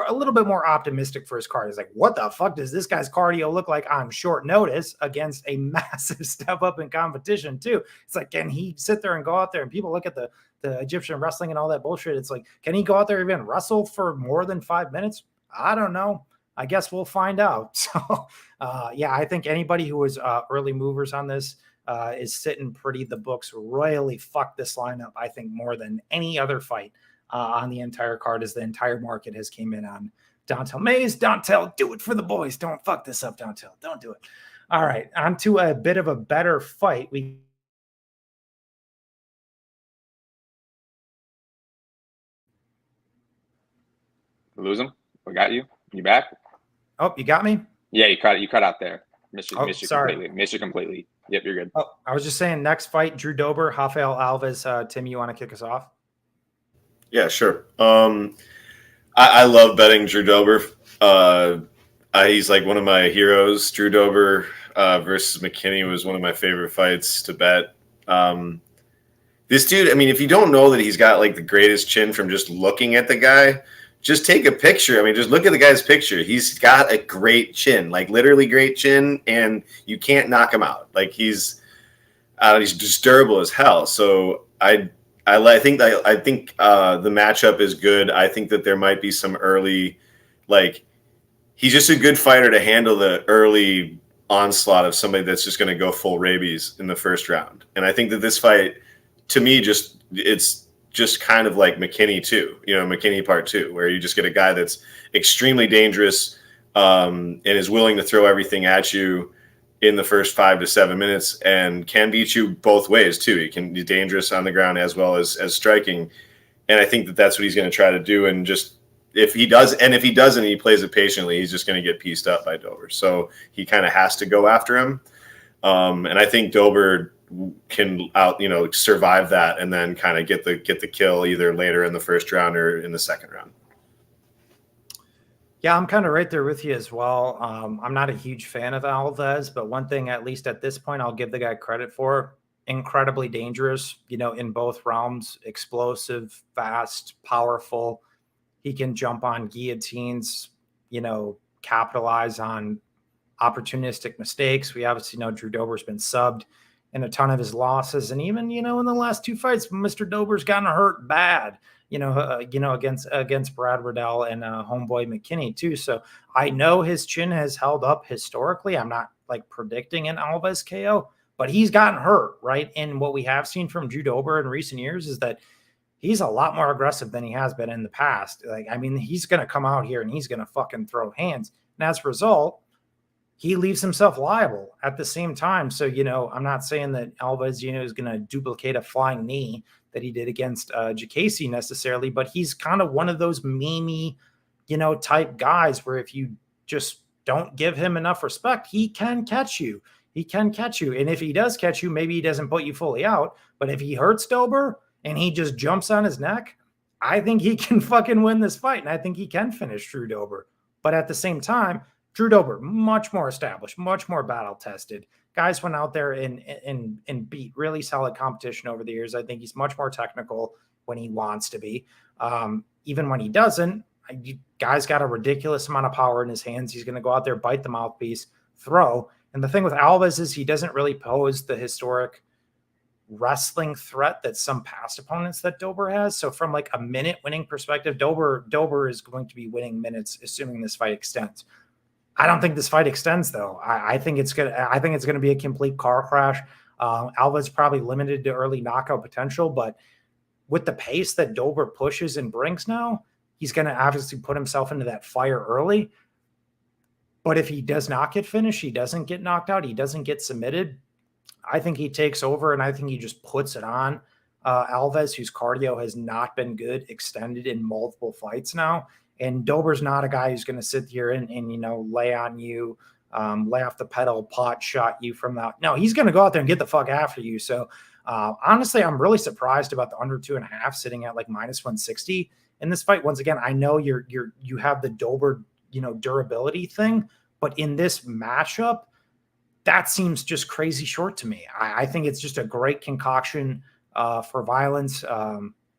a little bit more optimistic for his card. It's like, what the fuck does this guy's cardio look like on short notice against a massive step up in competition too? It's like, can he sit there and go out there, and people look at the Egyptian wrestling and all that bullshit. It's like, can he go out there and even wrestle for more than 5 minutes? I don't know. I guess we'll find out. So, yeah, I think anybody who was early movers on this is sitting pretty. The books royally fucked this lineup, I think, more than any other fight on the entire card, as the entire market has came in on Dantel. Mays, Dantel, do it for the boys. Don't fuck this up, Dantel. Don't do it. All right, on to a bit of a better fight. We lose him. We got you. You back? Oh, you got me? Yeah, you cut out there. Missed you sorry. completely. Missed you completely. Yep, you're good. Oh, I was just saying, next fight, Drew Dober, Rafael Alves. Tim, you want to kick us off? Yeah, sure. I love betting Drew Dober. He's like one of my heroes. Drew Dober versus McKinney was one of my favorite fights to bet. This dude, I mean, if you don't know that he's got like the greatest chin from just looking at the guy, just take a picture. I mean, just look at the guy's picture. He's got a great chin, like literally great chin, and you can't knock him out. Like he's just durable as hell. So I think the matchup is good. I think that there might be some early, like, he's just a good fighter to handle the early onslaught of somebody that's just going to go full rabies in the first round. And I think that this fight, to me, it's just kind of like McKinney too, McKinney part 2, where you just get a guy that's extremely dangerous and is willing to throw everything at you in the first 5 to 7 minutes, and can beat you both ways too. He can be dangerous on the ground as well as striking. And I think that that's what he's going to try to do. And just, if he doesn't, and he plays it patiently, he's just going to get pieced up by Dober. So he kind of has to go after him. And I think Dober can survive that and then kind of get the kill either later in the first round or in the second round. Yeah, I'm kind of right there with you as well. I'm not a huge fan of Alves, but one thing, at least at this point, I'll give the guy credit for: incredibly dangerous, in both realms, explosive, fast, powerful. He can jump on guillotines, capitalize on opportunistic mistakes. We obviously know Drew Dober's been subbed in a ton of his losses. And even, in the last two fights, Mr. Dober's gotten hurt bad, against Brad Riddell and homeboy McKinney too. So I know his chin has held up historically. I'm not like predicting an Alves KO, but he's gotten hurt, right? And what we have seen from Drew Dober in recent years is that he's a lot more aggressive than he has been in the past. He's going to come out here and he's going to fucking throw hands. And as a result, he leaves himself liable at the same time. So, I'm not saying that Alves, is going to duplicate a flying knee that he did against Jacasey necessarily, but he's kind of one of those memey, type guys where if you just don't give him enough respect, he can catch you. He can catch you. And if he does catch you, maybe he doesn't put you fully out. But if he hurts Dober and he just jumps on his neck, I think he can fucking win this fight. And I think he can finish Drew Dober. But at the same time, Drew Dober, much more established, much more battle tested. Guys went out there and beat really solid competition over the years. I think he's much more technical when he wants to be. Even when he doesn't, guy's got a ridiculous amount of power in his hands. He's going to go out there, bite the mouthpiece, throw. And the thing with Alves is he doesn't really pose the historic wrestling threat that some past opponents that Dober has. So from like a minute winning perspective, Dober is going to be winning minutes, assuming this fight extends. I don't think this fight extends though. I think it's gonna be a complete car crash. Alves probably limited to early knockout potential, but with the pace that Dober pushes and brings now, he's gonna obviously put himself into that fire early. But if he does not get finished, he doesn't get knocked out, he doesn't get submitted, I think he takes over and I think he just puts it on Alves, whose cardio has not been good, extended in multiple fights now. And Dober's not a guy who's going to sit here and lay on you, lay off the pedal, pot shot you from that. No, he's going to go out there and get the fuck after you. So honestly, I'm really surprised about the under 2.5 sitting at like -160 in this fight. Once again, I know you have the Dober, durability thing, but in this matchup, that seems just crazy short to me. I think it's just a great concoction for violence.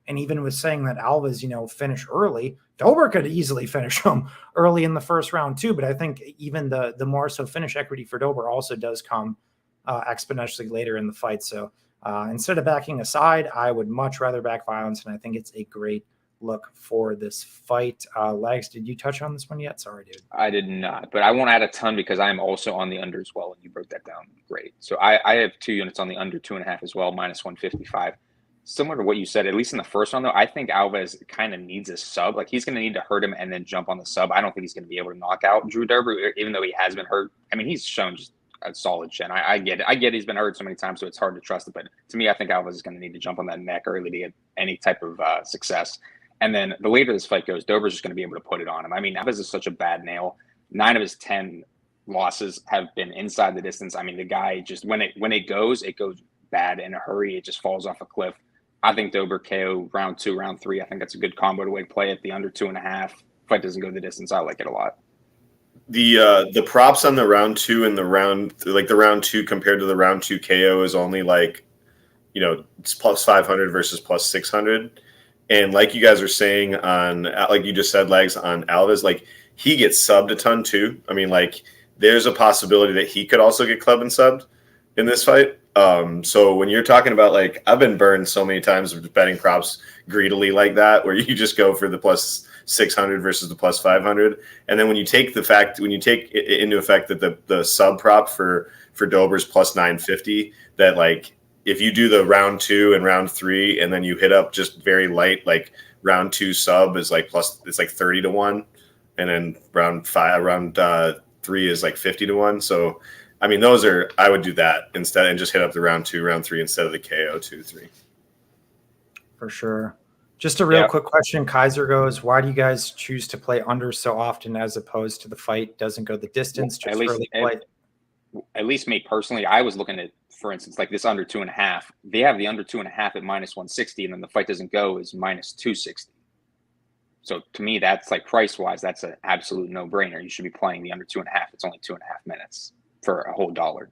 And even with saying that Alves, finish early, Dober could easily finish him early in the first round too. But I think even the more so finish equity for Dober also does come exponentially later in the fight. So instead of backing aside, I would much rather back violence. And I think it's a great look for this fight. Lags, did you touch on this one yet? Sorry, dude. I did not, but I won't add a ton because I'm also on the under as well. And you broke that down great. So I have 2 units on the under 2.5 as well, -155. Similar to what you said, at least in the first round, though, I think Alves kind of needs a sub. Like, he's going to need to hurt him and then jump on the sub. I don't think he's going to be able to knock out Drew Dober, even though he has been hurt. I mean, he's shown just a solid chin. I get it. I get he's been hurt so many times, so it's hard to trust it. But to me, I think Alves is going to need to jump on that neck early to get any type of success. And then the later this fight goes, Dober's just going to be able to put it on him. I mean, Alves is such a bad nail. 9 of his 10 losses have been inside the distance. I mean, the guy just, when it goes bad in a hurry. It just falls off a cliff. I think Dober KO round 2, round 3. I think that's a good combo to way to play it. The under 2.5. Fight doesn't go the distance. I like it a lot. The props on the round 2 and the round 2 compared to the round 2 KO is only like, it's plus 500 versus plus 600. And like you guys are saying on, like you just said, Lags, on Alves, like he gets subbed a ton too. I mean, like there's a possibility that he could also get clubbed and subbed in this fight. So when you're talking about, like, I've been burned so many times with betting props greedily like that, where you just go for the plus 600 versus the plus 500. And then when you take it into effect that the sub prop for Dober's plus 950, that like, if you do the round 2 and round 3, and then you hit up just very light, like round 2 sub is like it's like 30 to 1. And then round 3 is like 50 to 1. So, I mean, I would do that instead and just hit up the round 2, round 3 instead of the KO 2, 3. For sure. Just a real quick question. Kaiser goes, why do you guys choose to play under so often as opposed to the fight doesn't go the distance? At least me personally, I was looking at, for instance, like this under 2.5. They have the under 2.5 at -160, and then the fight doesn't go is -260. So to me, that's like price-wise, that's an absolute no-brainer. You should be playing the under 2.5. It's only 2.5 minutes for a whole $1.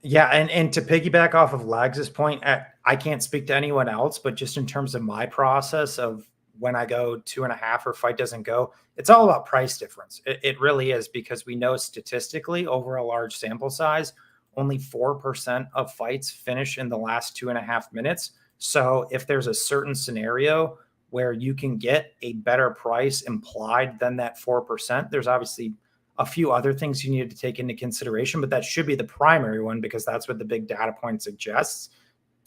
Yeah, and to piggyback off of Lags' point, I can't speak to anyone else, but just in terms of my process of when I go 2.5 or fight doesn't go, it's all about price difference. It really is, because we know statistically over a large sample size, only 4% of fights finish in the last 2.5 minutes. So if there's a certain scenario where you can get a better price implied than that 4%, there's obviously a few other things you need to take into consideration, but that should be the primary one, because that's what the big data point suggests.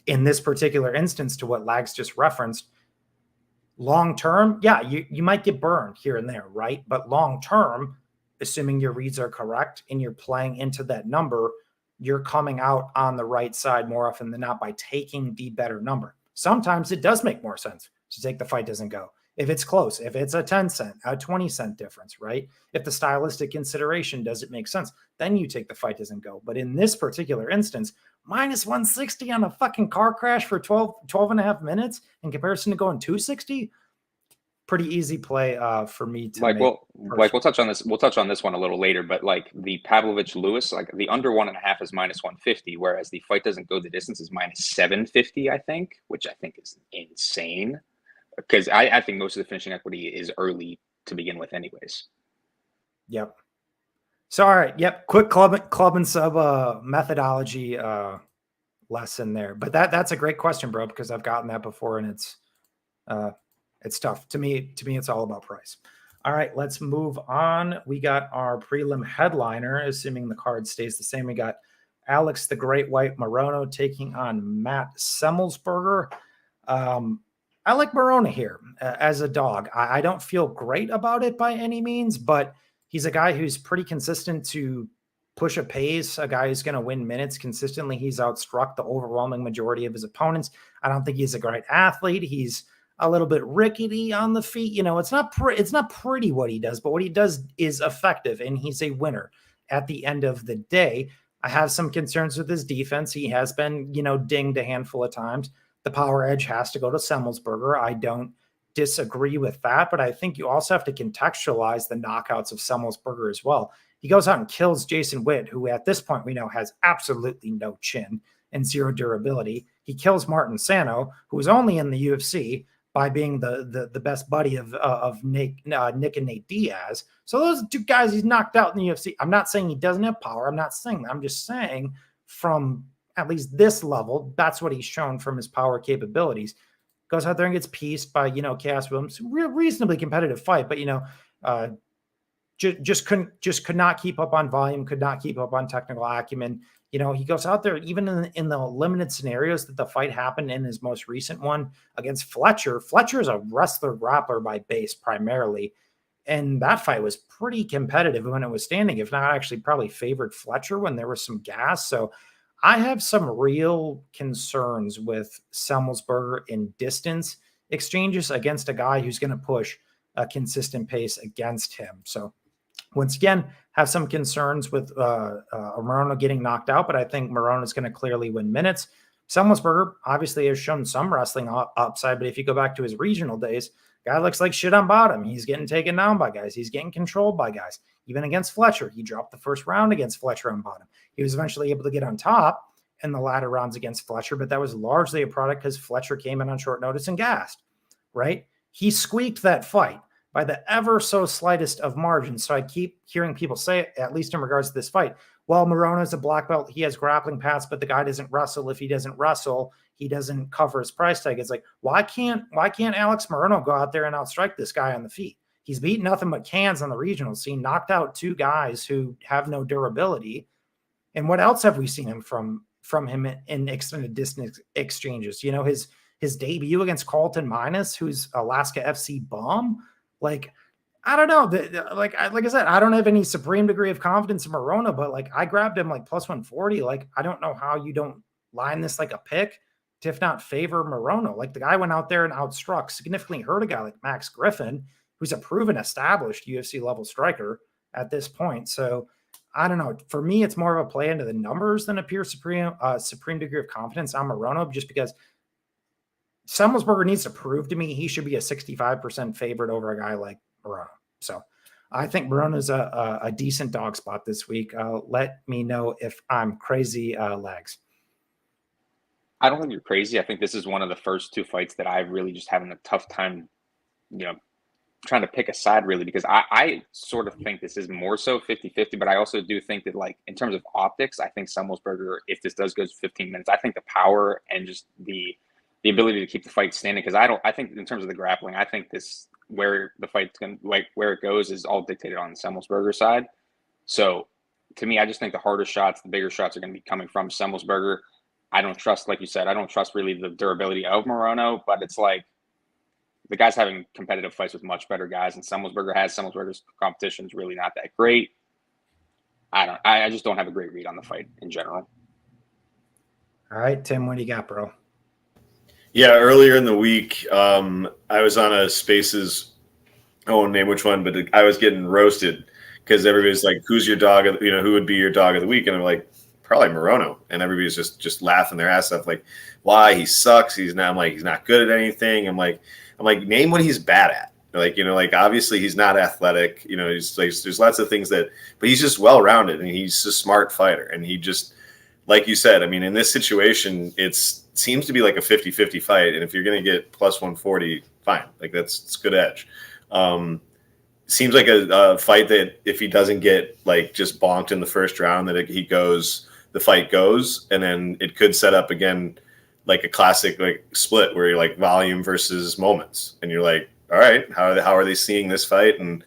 In this particular instance, to what Lags just referenced, long term, yeah, you might get burned here and there, right? But long term, assuming your reads are correct and you're playing into that number, you're coming out on the right side more often than not by taking the better number. Sometimes it does make more sense to take the fight doesn't go. If it's close, if it's a 10 cent, a 20 cent difference, right? If the stylistic consideration doesn't make sense, then you take the fight doesn't go. But in this particular instance, minus 160 on a fucking car crash for 12 and a half minutes in comparison to going 260, pretty easy play for me to like, make. We'll touch on this. We'll touch on this one a little later, but like the Pavlovich Lewis, like the under 1.5 is minus 150, whereas the fight doesn't go the distance is minus 750, I think, which I think is insane, because I think most of the finishing equity is early to begin with anyways. Yep. So, all right. Yep. Quick club and sub methodology lesson there. But that's a great question, bro, because I've gotten that before, and it's tough. To me, it's all about price. All right, let's move on. We got our prelim headliner, assuming the card stays the same. We got Alex the Great White Mariano taking on Matt Semmelsberger. I like Mariano here as a dog. I don't feel great about it by any means, but he's a guy who's pretty consistent to push a pace, a guy who's going to win minutes consistently. He's outstruck the overwhelming majority of his opponents. I don't think he's a great athlete. He's a little bit rickety on the feet. You know, it's not pretty what he does, but what he does is effective, and he's a winner at the end of the day. I have some concerns with his defense. He has been, dinged a handful of times. The power edge has to go to Semmelsberger. I don't disagree with that, but I think you also have to contextualize the knockouts of Semmelsberger as well. He goes out and kills Jason Witt, who at this point we know has absolutely no chin and zero durability. He kills Martin Sano, who was only in the UFC by being the best buddy of Nick and Nate Diaz. So those two guys he's knocked out in the UFC. I'm not saying he doesn't have power. I'm not saying that. I'm just saying from at least this level, that's what he's shown from his power capabilities. Goes out there and gets pieced by, Chaos Williams. Reasonably competitive fight, but, just could not keep up on volume, could not keep up on technical acumen. He goes out there, even in the limited scenarios that the fight happened in his most recent one against Fletcher. Fletcher is a wrestler grappler by base primarily. And that fight was pretty competitive when it was standing, if not actually probably favored Fletcher when there was some gas. So I have some real concerns with Semmelsberger in distance exchanges against a guy who's going to push a consistent pace against him. So once again, have some concerns with Mariano getting knocked out, but I think Mariano is going to clearly win minutes. Semmelsberger obviously has shown some wrestling upside, but if you go back to his regional days, guy looks like shit on bottom. He's getting taken down by guys. He's getting controlled by guys. Even against Fletcher, he dropped the first round against Fletcher on bottom. He was eventually able to get on top in the latter rounds against Fletcher, but that was largely a product because Fletcher came in on short notice and gassed, right? He squeaked that fight by the ever so slightest of margins. So I keep hearing people say, at least in regards to this fight, well, Mariano is a black belt. He has grappling paths, but the guy doesn't wrestle. If he doesn't wrestle, he doesn't cover his price tag. It's like, why can't Alex Mariano go out there and outstrike this guy on the feet? He's beaten nothing but cans on the regional scene, knocked out two guys who have no durability. And what else have we seen him from him in extended distance exchanges? His debut against Carlton Minus, who's Alaska FC bomb. Like, I don't know. Like I said, I don't have any supreme degree of confidence in Mariano, but like I grabbed him like plus 140. Like, I don't know how you don't line this like a pick to, if not favor Mariano. Like the guy went out there and outstruck, significantly hurt a guy like Max Griffin, who's a proven established UFC level striker at this point. So I don't know. For me, it's more of a play into the numbers than a pure supreme degree of confidence on Mariano, just because Semmelsberger needs to prove to me he should be a 65% favorite over a guy like Mariano. So I think Mariano's a decent dog spot this week. Let me know if I'm crazy, Lags. I don't think you're crazy. I think this is one of the first two fights that I'm really just having a tough time you know, trying to pick a side really, because I sort of think this is more so 50-50, but I also do think that, like, in terms of optics, I think Semmelsberger, if this does go to 15 minutes, I think the power and just the ability to keep the fight standing, because I think in terms of the grappling, I think this, where the fight's going to, like, where it goes is all dictated on the Semmelsberger side. So to me, I just think the harder shots, the bigger shots are going to be coming from Semmelsberger. I don't trust, like you said, I don't trust really the durability of Mariano, but it's like, the guy's having competitive fights with much better guys, and Semmelsberger's competition is really not that great. I just don't have a great read on the fight in general. All right, Tim, what do you got, bro? Yeah, earlier in the week, I was on a Spaces, I won't name which one, but I was getting roasted because everybody's like, who's your dog of, who would be your dog of the week? And I'm like, probably Mariano. And everybody's just laughing their ass off, like, why? He sucks. He's not good at anything. I'm like, name what he's bad at. Like, obviously he's not athletic. He's like, there's lots of things but he's just well-rounded, and he's a smart fighter. And he just, like you said, I mean, in this situation, it seems to be like a 50-50 fight. And if you're going to get plus 140, fine. Like, it's good edge. Seems like a fight that if he doesn't get, like, just bonked in the first round, that the fight goes, and then it could set up again like a classic, like, split where you're like volume versus moments, and you're like, all right, how are they seeing this fight? And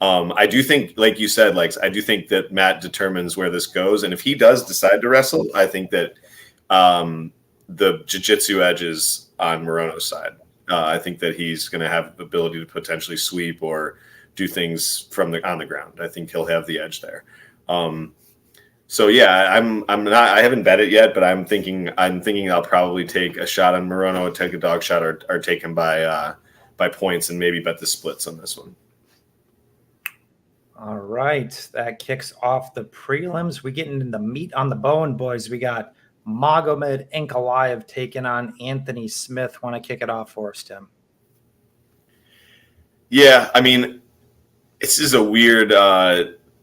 I do think, like you said, like, I do think that Matt determines where this goes, and if he does decide to wrestle, I think that the jiu-jitsu edge is on Moreno's side. I think that he's going to have the ability to potentially sweep or do things on the ground. I think he'll have the edge there. So yeah, I'm not. I haven't bet it yet, but I'm thinking I'll probably take a shot on Mariano, take a dog shot, or take him by points, and maybe bet the splits on this one. All right, that kicks off the prelims. We get into the meat on the bone, boys. We got Magomed Ankalaev taking on Anthony Smith. Want to kick it off for us, Tim? Yeah, I mean, it's just a weird.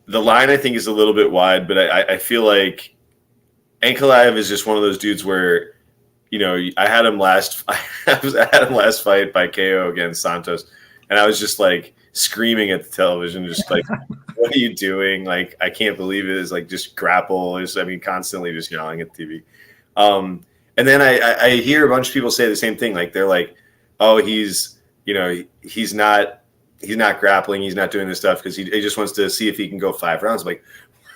The line, I think, is a little bit wide, but I feel like Ankalaev is just one of those dudes where, I had him last fight by KO against Santos, and I was just like screaming at the television, just like, what are you doing? Like, I can't believe it. Is like, just grapple. Constantly just yelling at TV. And then I hear a bunch of people say the same thing. Like, they're like, oh, he's not grappling. He's not doing this stuff because he just wants to see if he can go 5 rounds. I'm like,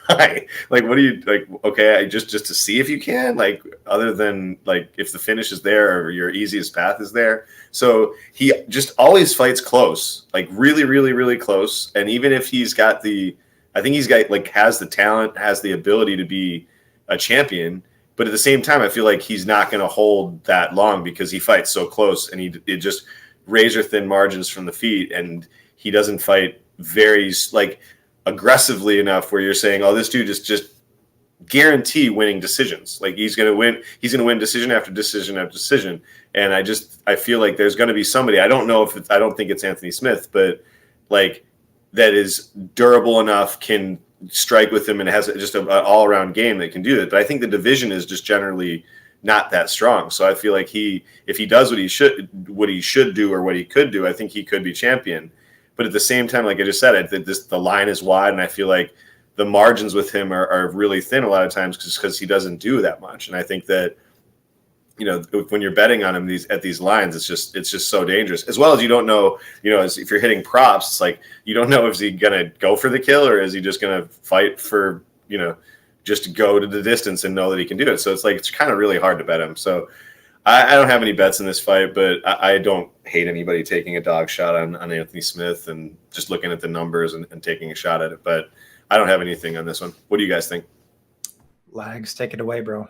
why? Like, what do you like? Okay, just to see if you can. Like, other than, like, if the finish is there or your easiest path is there. So he just always fights close, like really, really, really close. And even if has the talent, has the ability to be a champion. But at the same time, I feel like he's not going to hold that long because he fights so close, and it just razor thin margins from the feet, and he doesn't fight very, like, aggressively enough where you're saying, oh, this dude is just guarantee winning decisions. Like, he's going to win decision after decision after decision. And I feel like there's going to be somebody, I don't think it's Anthony Smith, but, like, that is durable enough, can strike with him, and has just an all-around game that can do that. But I think the division is just generally not that strong. So I feel like if he does what he should do or what he could do, I think he could be champion. But at the same time, like I just said, the line is wide, and I feel like the margins with him are really thin a lot of times because he doesn't do that much. And I think that, when you're betting on him at these lines, it's just so dangerous. As well as you don't know, if you're hitting props, it's like you don't know, is he gonna go for the kill or is he just gonna fight for, just to go to the distance and know that he can do it. So it's kind of really hard to bet him. So I don't have any bets in this fight, but I don't hate anybody taking a dog shot on Anthony Smith and just looking at the numbers and taking a shot at it. But I don't have anything on this one. What do you guys think? Lags, take it away, bro.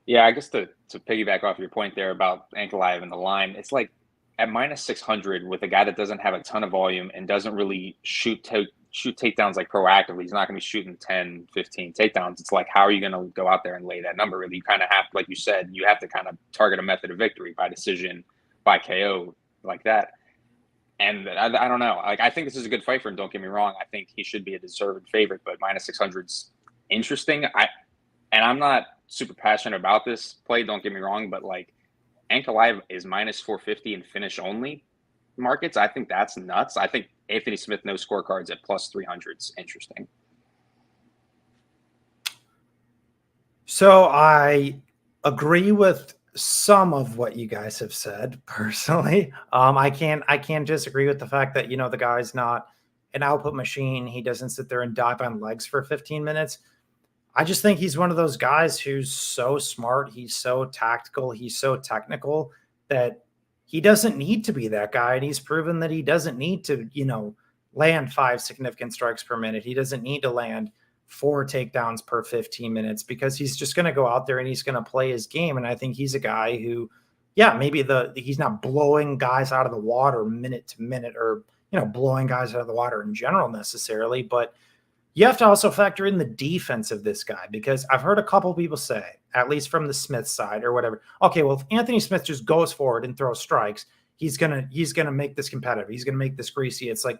Yeah, I guess to piggyback off your point there about Ankalaev and the line, it's like at minus 600 with a guy that doesn't have a ton of volume and doesn't really shoot takedowns like proactively. He's not going to be shooting 10, 15 takedowns. It's like, how are you going to go out there and lay that number? Really, you kind of have, like you said, you have to kind of target a method of victory by decision, by KO, like that. And I don't know. Like, I think this is a good fight for him. Don't get me wrong. I think he should be a deserved favorite, but minus 600's interesting. I'm not super passionate about this play. Don't get me wrong, but like Ankalaev is minus 450 and finish only. markets, I think that's nuts. I think Anthony Smith no scorecards at plus 300 is interesting. So I agree with some of what you guys have said personally. I can't disagree with the fact that, the guy's not an output machine. He doesn't sit there and dive on legs for 15 minutes. I just think he's one of those guys who's so smart. He's so tactical. He's so technical that he doesn't need to be that guy. And he's proven that he doesn't need to, land 5 significant strikes per minute. He doesn't need to land 4 takedowns per 15 minutes because he's just going to go out there and he's going to play his game. And I think he's a guy who, maybe he's not blowing guys out of the water minute to minute or, blowing guys out of the water in general necessarily, but you have to also factor in the defense of this guy because I've heard a couple of people say, at least from the Smith side or whatever, okay, well, if Anthony Smith just goes forward and throws strikes, he's gonna make this competitive. He's gonna make this greasy. It's like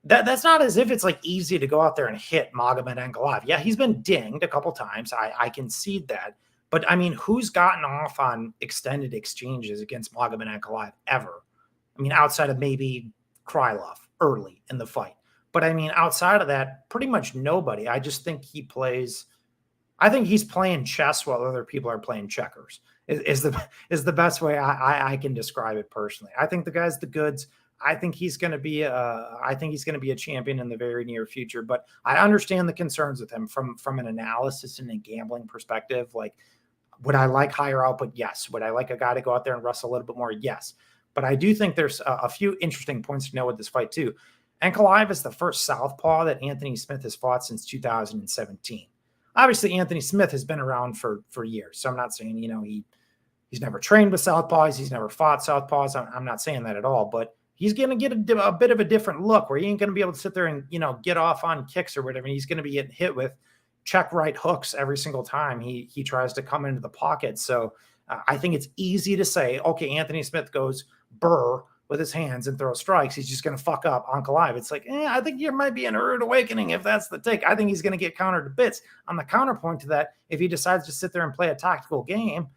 that's not as if it's like easy to go out there and hit Magomed Ankalaev. Yeah, he's been dinged a couple times. I concede that. But I mean, who's gotten off on extended exchanges against Magomed Ankalaev ever? I mean, outside of maybe Krylov early in the fight. But I mean, outside of that, pretty much nobody. I just think he's playing chess while other people are playing checkers is the best way I can describe it personally. I think the guy's the goods. I think he's going to be a champion in the very near future, but I understand the concerns with him from an analysis and a gambling perspective. Like, would I like higher output? Yes. Would I like a guy to go out there and wrestle a little bit more? Yes. But I do think there's a few interesting points to know with this fight too. Ankalaev is the first southpaw that Anthony Smith has fought since 2017. Obviously, Anthony Smith has been around for years, so I'm not saying he's never trained with southpaws, he's never fought southpaws. I'm not saying that at all, but he's going to get a bit of a different look where he ain't going to be able to sit there and get off on kicks or whatever. And he's going to be getting hit with check right hooks every single time he tries to come into the pocket. So I think it's easy to say, okay, Anthony Smith goes burr with his hands and throw strikes, he's just going to fuck up Ankalaev. It's like, I think you might be an rude awakening if that's the take. I think he's going to get countered to bits. On the counterpoint to that, if he decides to sit there and play a tactical game,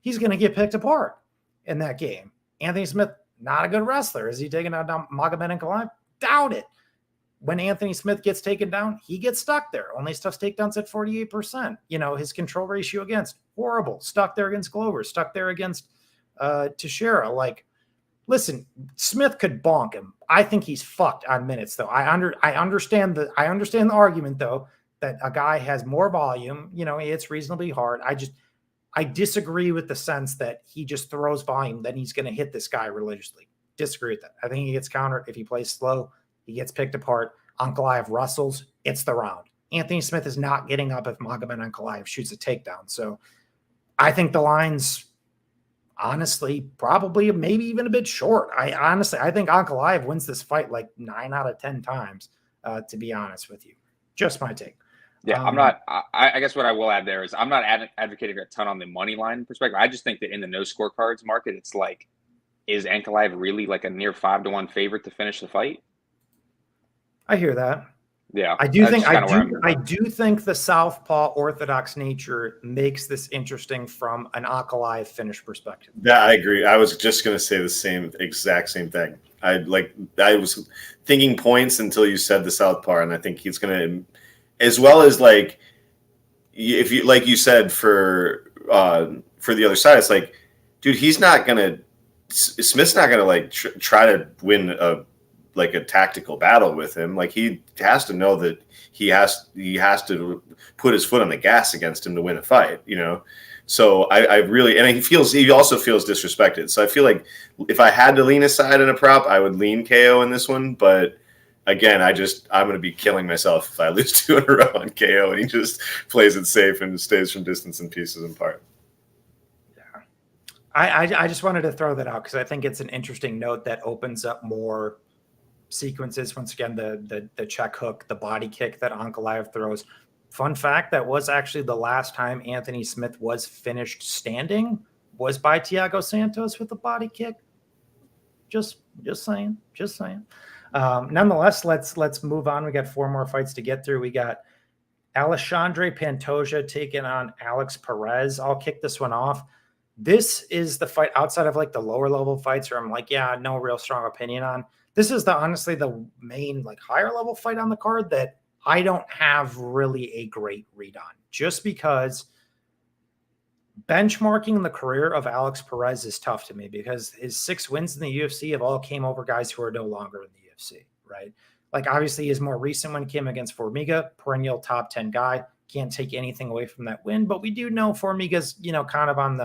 he's going to get picked apart in that game. Anthony Smith, not a good wrestler. Is he taking out Magomed Ankalaev? Doubt it. When Anthony Smith gets taken down, he gets stuck there. Only stuffs takedowns at 48%. His control ratio against, horrible. Stuck there against Glover, stuck there against Teixeira. Like, listen, Smith could bonk him. I think he's fucked on minutes, though. I understand the argument, though, that a guy has more volume. It's reasonably hard. I disagree with the sense that he just throws volume, then he's going to hit this guy religiously. Disagree with that. I think he gets countered. If he plays slow, he gets picked apart. Ankalaev wrestles. It's the round. Anthony Smith is not getting up if Magomed Ankalaev shoots a takedown. So I think the line's honestly probably maybe even a bit short. I think Ankalaev wins this fight like 9 out of 10 times, to be honest with you. Just my take. Yeah, I guess what I will add there is I'm not advocating a ton on the money line perspective. I just think that in the no scorecards market, it's like, is Ankalaev really like a near 5-1 favorite to finish the fight? I hear that. Yeah, I do think the southpaw orthodox nature makes this interesting from an Ankalaev finish perspective. Yeah, I agree. I was just going to say the exact same thing. I was thinking points until you said the southpaw, and I think he's going to, as well as like, if you like you said for the other side, it's like, dude, Smith's not going to like try to win a tactical battle with him. Like, he has to know that he has to put his foot on the gas against him to win a fight, So I really, and he also feels disrespected. So I feel like if I had to lean aside in a prop, I would lean KO in this one. But again, I'm going to be killing myself if I lose 2 in a row on KO and he just plays it safe and stays from distance and pieces apart. Yeah. I just wanted to throw that out because I think it's an interesting note that opens up more sequences. Once again, the check hook, the body kick that Ankalaev throws. Fun fact, that was actually the last time Anthony Smith was finished standing was by Thiago Santos with a body kick. Just saying. Nonetheless, let's move on. We got 4 more fights to get through. We got Alessandre Pantoja taking on Alex Perez. I'll kick this one off. this is the fight outside of like the lower level fights where I'm like, yeah, no real strong opinion on. This is honestly the main like higher level fight on the card that I don't have really a great read on, just because benchmarking the career of Alex Perez is tough to me because his 6 wins in the UFC have all came over guys who are no longer in the UFC, right? Like obviously his more recent one came against Formiga, perennial top 10 guy. Can't take anything away from that win, but we do know Formiga's, kind of on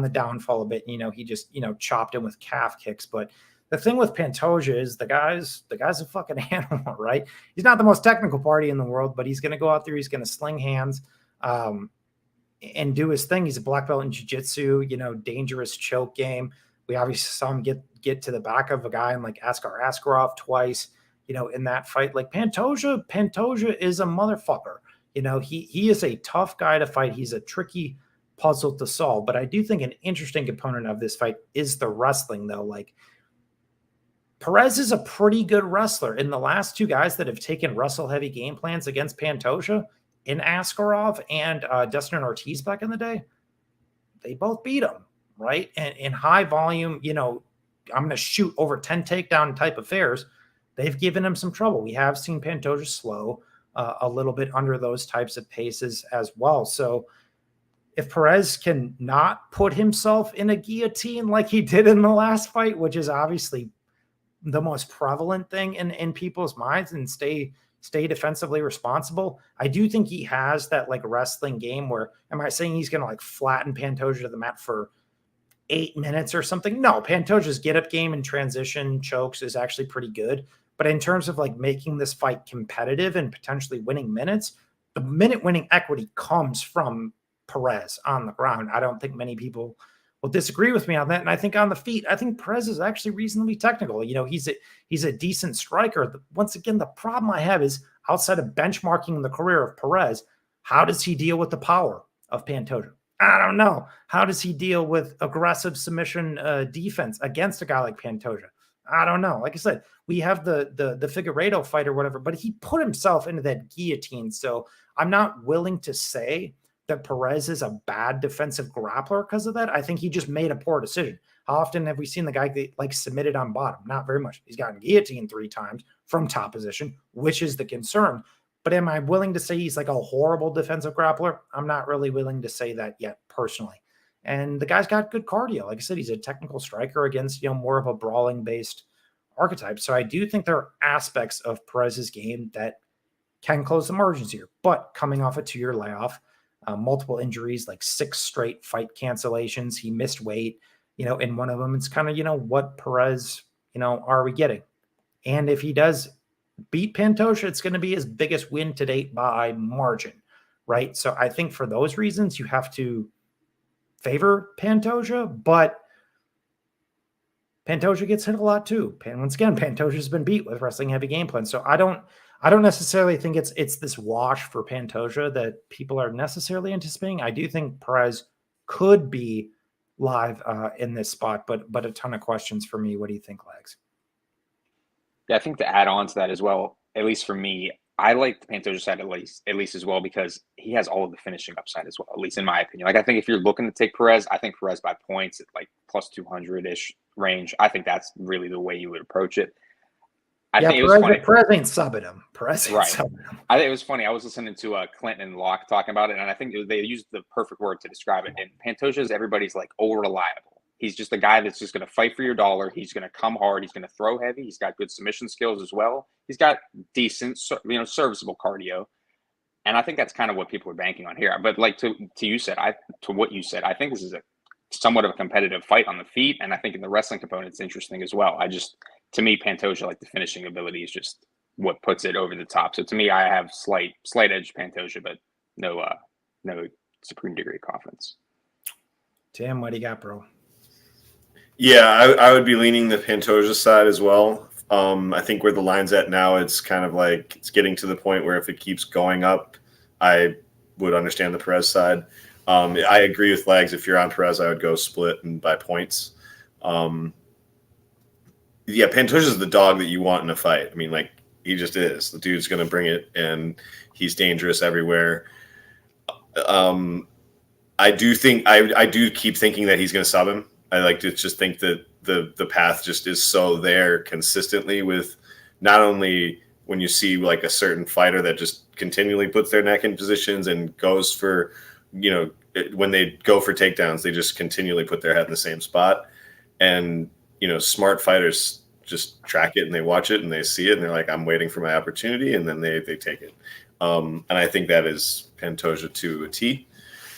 the downfall a bit. He just, chopped him with calf kicks. But the thing with Pantoja is the guy's a fucking animal, right? He's not the most technical party in the world, but he's going to go out there. He's going to sling hands and do his thing. He's a black belt in jiu-jitsu, dangerous choke game. We obviously saw him get to the back of a guy and like Askar Askarov twice, in that fight. Like Pantoja is a motherfucker. He is a tough guy to fight. He's a tricky puzzle to solve. But I do think an interesting component of this fight is the wrestling, though. Like Perez is a pretty good wrestler. In the last 2 guys that have taken wrestle-heavy game plans against Pantoja, in Askarov and Dustin Ortiz back in the day, they both beat him, right? And in high volume, I'm going to shoot over 10 takedown type affairs. They've given him some trouble. We have seen Pantoja slow a little bit under those types of paces as well. So if Perez can not put himself in a guillotine like he did in the last fight, which is obviously the most prevalent thing in people's minds, and stay defensively responsible, I do think he has that like wrestling game where, am I saying he's going to like flatten Pantoja to the mat for 8 minutes or something? No, Pantoja's get up game and transition chokes is actually pretty good. But in terms of like making this fight competitive and potentially winning minutes, the minute winning equity comes from Perez on the ground. I don't think many people will disagree with me on that. And I think on the feet, I think Perez is actually reasonably technical. He's a decent striker. Once again, the problem I have is outside of benchmarking the career of Perez, how does he deal with the power of Pantoja? I don't know. How does he deal with aggressive submission defense against a guy like Pantoja? I don't know. Like I said, we have the Figueiredo fight or whatever, but he put himself into that guillotine. So I'm not willing to say that Perez is a bad defensive grappler because of that. I think he just made a poor decision. How often have we seen the guy get like submitted on bottom? Not very much. He's gotten guillotined 3 times from top position, which is the concern. But am I willing to say he's like a horrible defensive grappler? I'm not really willing to say that yet personally. And the guy's got good cardio. Like I said, he's a technical striker against, more of a brawling based archetype. So I do think there are aspects of Perez's game that can close the margins here. But coming off a 2-year layoff, multiple injuries, like 6 straight fight cancellations, he missed weight, in one of them. It's kind of, what Perez, are we getting? And if he does beat Pantoja, it's going to be his biggest win to date by margin, right? So I think for those reasons, you have to favor Pantoja, but Pantoja gets hit a lot too. And once again, Pantoja's been beat with wrestling heavy game plans. So I don't necessarily think it's this wash for Pantoja that people are necessarily anticipating. I do think Perez could be live in this spot, but a ton of questions for me. What do you think, Legs? Yeah, I think to add on to that as well, at least for me, I like the Pantoja side at least as well because he has all of the finishing upside as well, at least in my opinion. Like I think if you're looking to take Perez, I think Perez by points at like plus 200-ish range. I think that's really the way you would approach it. I think it was funny. Perez ain't subbing him. Perez ain't subbing him. I think it was funny. I was listening to Clinton and Locke talking about it, and I think they used the perfect word to describe it. And Pantoja is everybody's like reliable. He's just a guy that's just going to fight for your dollar. He's going to come hard. He's going to throw heavy. He's got good submission skills as well. He's got decent, serviceable cardio. And I think that's kind of what people are banking on here. But like to what you said, I think this is a somewhat of a competitive fight on the feet. And I think in the wrestling component, it's interesting as well. To me, Pantoja, like the finishing ability is just what puts it over the top. So to me, I have slight edge Pantoja, but no supreme degree of confidence. Tim, what do you got, bro? Yeah, I would be leaning the Pantoja side as well. I think where the line's at now, it's kind of like it's getting to the point where if it keeps going up, I would understand the Perez side. I agree with Lags. If you're on Perez, I would go split and by points. Yeah, Pantoja's the dog that you want in a fight. I mean, like, he just is. The dude's going to bring it, and he's dangerous everywhere. I do think I do keep thinking that he's going to sub him. I like to just think that the path just is so there consistently with not only when you see like a certain fighter that just continually puts their neck in positions and goes for, when they go for takedowns, they just continually put their head in the same spot. And, smart fighters just track it and they watch it and they see it and they're like, I'm waiting for my opportunity. And then they take it. And I think that is Pantoja to a T.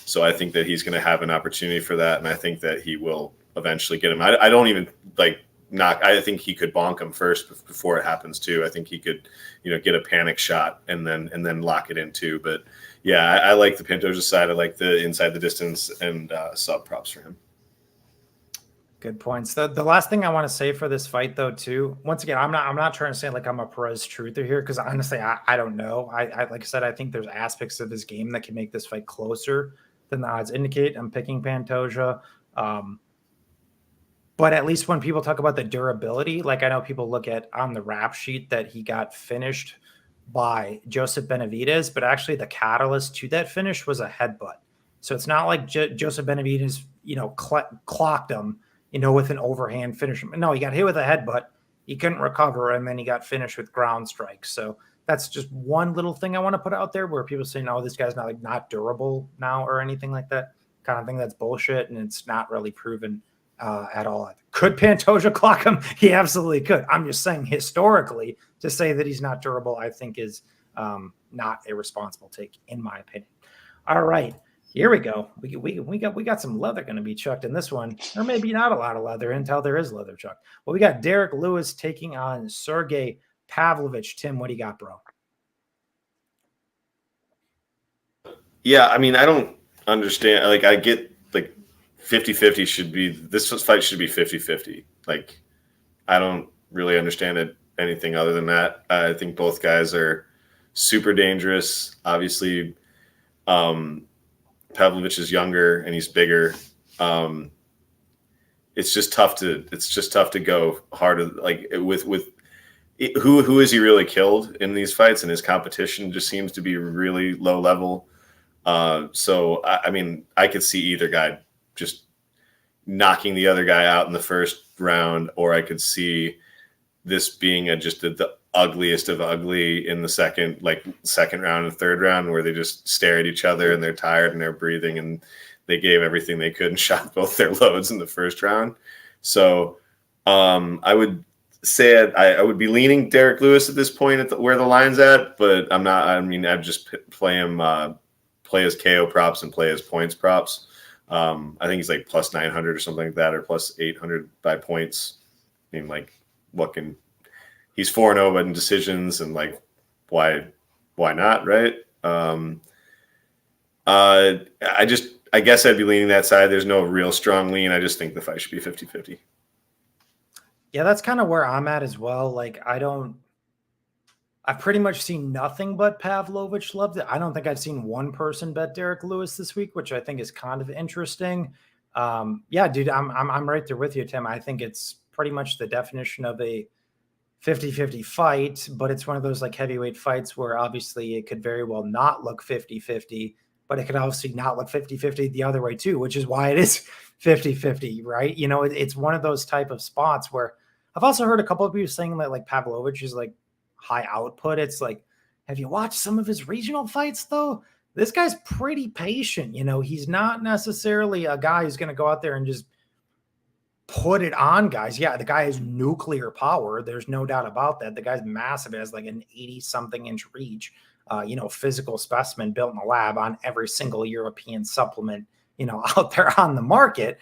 So I think that he's going to have an opportunity for that. And I think that he will eventually get him. I don't even I think he could bonk him first before it happens too. I think he could, get a panic shot and then lock it in too. But yeah, I like the Pantoja side. I like the inside the distance and sub props for him. Good points. The last thing I want to say for this fight though, too, once again, I'm not trying to say like I'm a Perez truther here, because honestly, I don't know. I like I said, I think there's aspects of his game that can make this fight closer than the odds indicate. I'm picking Pantoja. But at least when people talk about the durability, like I know people look at on the rap sheet that he got finished by Joseph Benavidez, but actually the catalyst to that finish was a headbutt. So it's not like Joseph Benavidez, clocked him, with an overhand finish. No, he got hit with a headbutt. He couldn't recover, and then he got finished with ground strikes. So that's just one little thing I want to put out there where people say, no, this guy's not durable now or anything like that. Kind of thing that's bullshit, and it's not really proven at all. Could Pantoja clock him? He absolutely could. I'm just saying historically, to say that he's not durable, I think is not a responsible take, in my opinion. All right, here we go. We got some leather going to be chucked in this one, or maybe not a lot of leather until there is leather chucked. Well, we got Derek Lewis taking on Sergey Pavlovich. Tim, what do you got, bro? Yeah, I mean, I don't understand. Like, I get 50-50 should be, this fight should be 50-50. Like, I don't really understand it anything other than that. I think both guys are super dangerous. Obviously, Pavlovich is younger and he's bigger. It's just tough to go hard. Like with who is he really killed in these fights, and his competition just seems to be really low level. So I mean, I could see either guy just knocking the other guy out in the first round, or I could see this being just the ugliest of ugly in the second round and third round, where they just stare at each other and they're tired and they're breathing and they gave everything they could and shot both their loads in the first round. So I would say I would be leaning Derek Lewis at this point at where the line's at, but I'm not. I mean, I'd just play him, play his KO props and play his points props. I think he's like plus 900 or something like that, or plus 800 by points. I mean, he's 4-0 but in decisions, and why not, right? I guess I'd be leaning that side. There's no real strong lean. I just think the fight should be 50-50. Yeah, that's kind of where I'm at as well. I've pretty much seen nothing but Pavlovich loved it. I don't think I've seen one person bet Derek Lewis this week, which I think is kind of interesting. Yeah, dude, I'm right there with you, Tim. I think it's pretty much the definition of a 50-50 fight, but it's one of those heavyweight fights where obviously it could very well not look 50-50, but it could obviously not look 50-50 the other way too, which is why it is 50-50, right? It's one of those type of spots where I've also heard a couple of people saying that Pavlovich is high output. It's have you watched some of his regional fights though? This guy's pretty patient. He's not necessarily a guy who's going to go out there and just put it on guys. Yeah, the guy has nuclear power. There's no doubt about that. The guy's massive. It has an 80-something inch reach, physical specimen built in a lab on every single European supplement, out there on the market.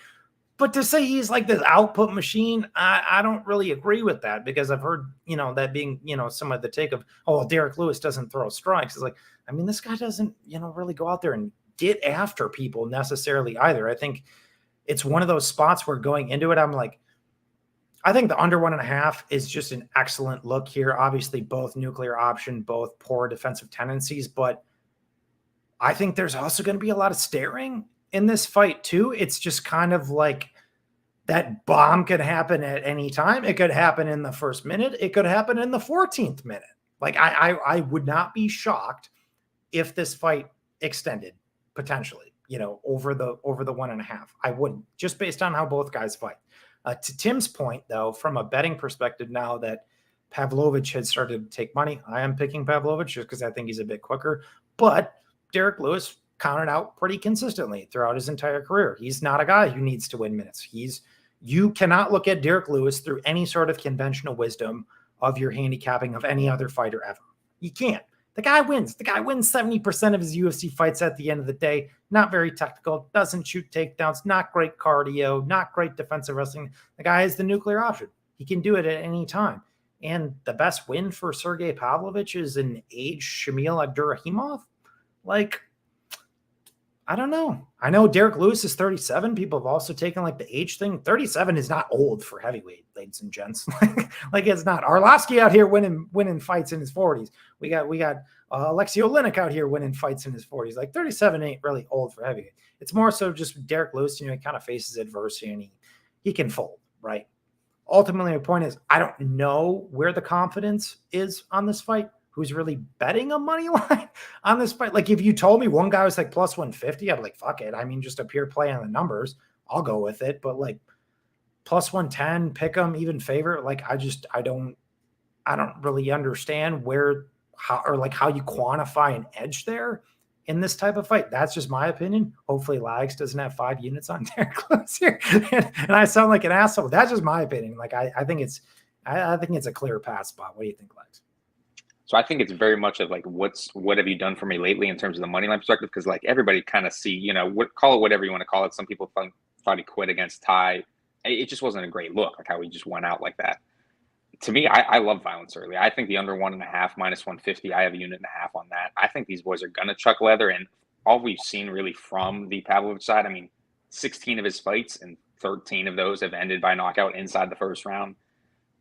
But to say he's this output machine, I don't really agree with that, because I've heard, that being, some of the take of, oh, Derek Lewis doesn't throw strikes. It's this guy doesn't, really go out there and get after people necessarily either. I think it's one of those spots where going into it, I'm I think the under 1.5 is just an excellent look here. Obviously, both nuclear option, both poor defensive tendencies, but I think there's also going to be a lot of staring in this fight too. It's just kind of that bomb could happen at any time. It could happen in the first minute. It could happen in the 14th minute. I would not be shocked if this fight extended potentially. over the 1.5. I wouldn't, just based on how both guys fight. To Tim's point, though, from a betting perspective, now that Pavlovich had started to take money, I am picking Pavlovich just because I think he's a bit quicker. But Derek Lewis counted out pretty consistently throughout his entire career. He's not a guy who needs to win minutes. You cannot look at Derek Lewis through any sort of conventional wisdom of your handicapping of any other fighter ever. You can't. The guy wins. The guy wins 70% of his UFC fights at the end of the day. Not very technical, doesn't shoot takedowns, not great cardio, not great defensive wrestling. The guy is the nuclear option. He can do it at any time. And the best win for Sergey Pavlovich is an aged Shamil Abdurrahimov. Like, I don't know. I know Derek Lewis is 37. People have also taken like the age thing. 37 is not old for heavyweight, ladies and gents. Like it's not. Arlovsky out here winning fights in his 40s. We got Alexei Oleinik out here winning fights in his 40s. Like 37 ain't really old for heavyweight. It's more so just Derek Lewis. He kind of faces adversity and he can fold, right? Ultimately, my point is I don't know where the confidence is on this fight. Who's really betting a money line on this fight? Like if you told me one guy was like plus 150, I'd be like, fuck it. I mean, just a pure play on the numbers. I'll go with it. But like plus 110, pick them, even favorite. Like I don't really understand how you quantify an edge there in this type of fight. That's just my opinion. Hopefully Lags doesn't have 5 units on Derek Lewis here. and I sound like an asshole. That's just my opinion. Like I think it's a clear pass spot. What do you think, Lags? So I think it's very much of like, what have you done for me lately in terms of the money line perspective? Because like everybody kind of see, call it whatever you want to call it. Some people thought he quit against Ty. It just wasn't a great look, like how he just went out like that. To me, I love violence early. I think the under 1.5 minus 150, I have 1.5 units on that. I think these boys are going to chuck leather. And all we've seen really from the Pavlovich side, I mean, 16 of his fights and 13 of those have ended by knockout inside the first round.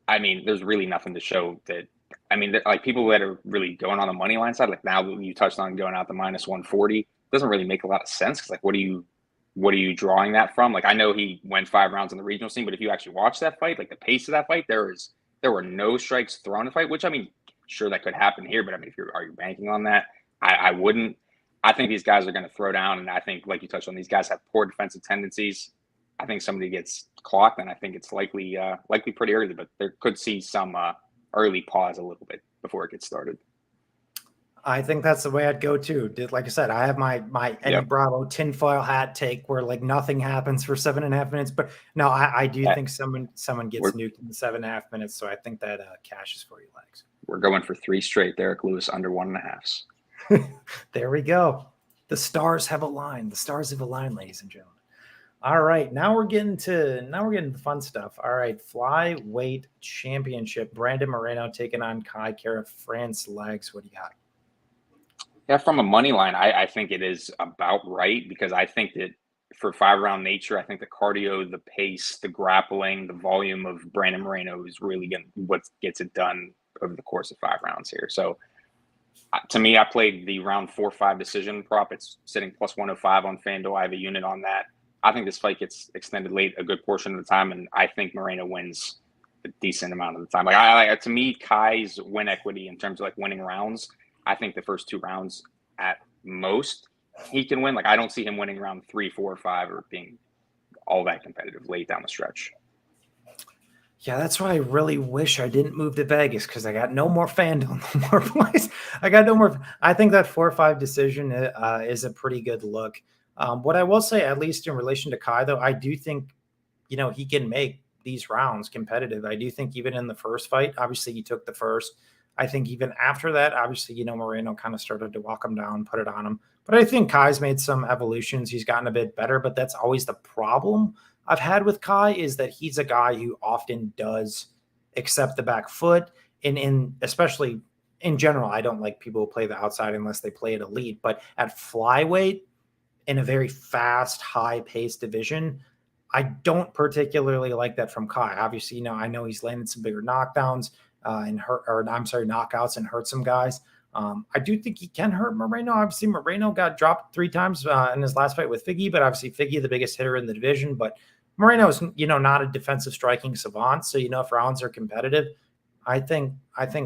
I mean, there's really nothing to show that. I mean, like people that are really going on the money line side, like now you touched on going out the minus 140, doesn't really make a lot of sense. Cause like, what are you drawing that from? Like, I know he went 5 rounds in the regional scene, but if you actually watch that fight, like the pace of that fight, there were no strikes thrown in the fight, which I mean, sure that could happen here, but I mean, are you banking on that? I wouldn't. I think these guys are going to throw down. And I think, like you touched on, these guys have poor defensive tendencies. I think somebody gets clocked, and I think it's likely pretty early, but there could see some, early pause a little bit before it gets started. I think that's the way I'd go too. Like I said, I have my Eddie Bravo tinfoil hat take where like nothing happens for 7.5 minutes. But no, I do think someone gets nuked in the 7.5 minutes. So I think that cashes for you, Legs. We're going for 3 straight Derek Lewis under 1.5s. There we go. The stars have aligned. The stars have aligned, ladies and gentlemen. All right, now we're getting to the fun stuff. All right, flyweight championship. Brandon Moreno taking on Kai Kara France. Legs. What do you got? Yeah, from a money line, I think it is about right because I think that for 5-round nature, I think the cardio, the pace, the grappling, the volume of Brandon Moreno is really what gets it done over the course of 5 rounds here. So to me, I played the round 4-5 decision prop. It's sitting plus 105 on FanDuel. I have a unit on that. I think this fight gets extended late a good portion of the time, and I think Moreno wins a decent amount of the time. Like to me, Kai's win equity in terms of like winning rounds, I think the first 2 rounds at most he can win. Like I don't see him winning round 3, 4, 5 or being all that competitive late down the stretch. Yeah, that's why I really wish I didn't move to Vegas because I got no more FanDuel, no more plays. I got no more. I think that 4-5 decision is a pretty good look. What I will say, at least in relation to Kai, though, I do think, he can make these rounds competitive. I do think even in the first fight, obviously he took the first. I think even after that, obviously, Moreno kind of started to walk him down, put it on him. But I think Kai's made some evolutions. He's gotten a bit better, but that's always the problem I've had with Kai is that he's a guy who often does accept the back foot. And especially in general, I don't like people who play the outside unless they play at elite. But at flyweight, in a very fast, high-paced division, I don't particularly like that from Kai. Obviously, I know he's landed some bigger knockdowns knockouts and hurt some guys. I do think he can hurt Moreno. Obviously, Moreno got dropped 3 times in his last fight with Fugit, but obviously Fugit, the biggest hitter in the division. But Moreno is, not a defensive striking savant. So, if rounds are competitive, I think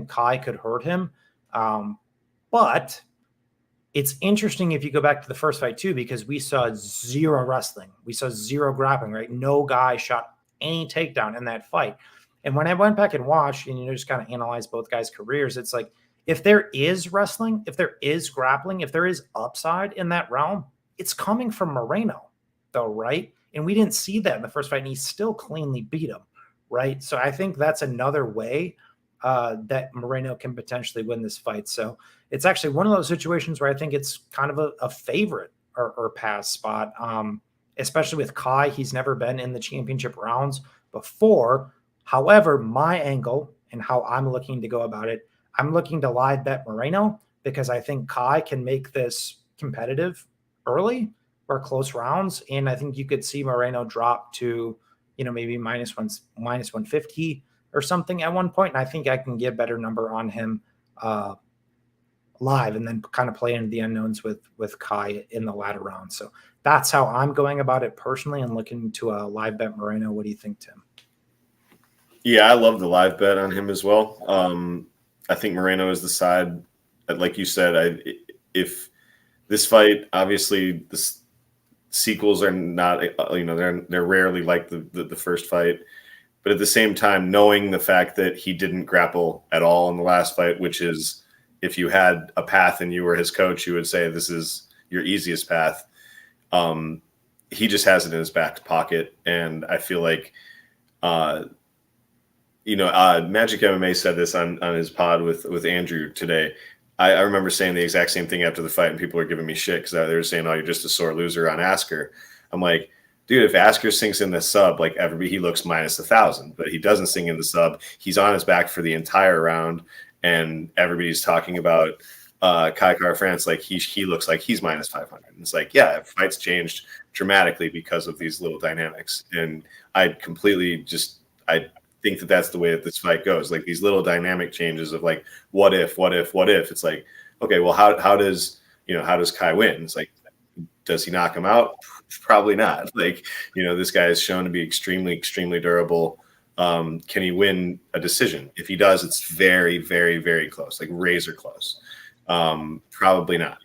Kai could hurt him. But it's interesting if you go back to the first fight too, because we saw zero wrestling. We saw zero grappling, right? No guy shot any takedown in that fight. And when I went back and watched and, just kind of analyzed both guys' careers, it's like, if there is wrestling, if there is grappling, if there is upside in that realm, it's coming from Moreno though, right? And we didn't see that in the first fight, and he still cleanly beat him, right? So I think that's another way that Moreno can potentially win this fight. So it's actually one of those situations where I think it's kind of a favorite or pass spot, especially with Kai. He's never been in the championship rounds before. However, my angle and how I'm looking to go about it, I'm looking to live bet Moreno because I think Kai can make this competitive early or close rounds. And I think you could see Moreno drop to, maybe minus 150 or something at one point. And I think I can get a better number on him live and then kind of play into the unknowns with Kai in the latter round. So that's how I'm going about it personally and looking to a live bet Moreno. What do you think, Tim? Yeah, I love the live bet on him as well. I think Moreno is the side that, like you said, if this fight, obviously the sequels are not, they're rarely like the first fight. But at the same time, knowing the fact that he didn't grapple at all in the last fight, which is, if you had a path and you were his coach, you would say this is your easiest path. He just has it in his back pocket. And I feel like, Magic MMA said this on his pod with Andrew today. I remember saying the exact same thing after the fight, and people were giving me shit because they were saying, "Oh, you're just a sore loser on Asker." I'm like, dude, if Asker sinks in the sub, like he looks minus 1,000, but he doesn't sink in the sub. He's on his back for the entire round, and everybody's talking about Kai Kara-France like he looks like he's minus 500. And it's like, yeah, fights changed dramatically because of these little dynamics, and I think that that's the way that this fight goes. Like these little dynamic changes of like, what if? It's like, okay, well, how does Kai win? It's like, does he knock him out? Probably not. Like, this guy is shown to be extremely, extremely durable. Can he win a decision? If he does, it's very, very, very close, like razor close. Probably not.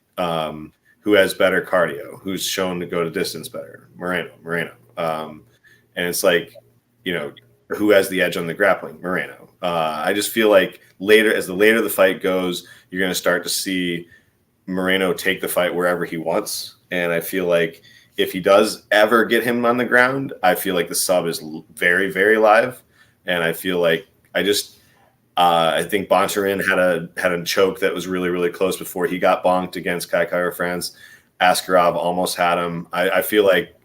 Who has better cardio? Who's shown to go to distance better? Moreno. And it's like, who has the edge on the grappling? Moreno. I just feel like later the fight goes, you're going to start to see Moreno take the fight wherever he wants. And I feel like if he does ever get him on the ground, I feel like the sub is very, very live. And I feel like I think Boncharin had a choke that was really, really close before he got bonked against Kai Kara-France. Askarov almost had him. I feel like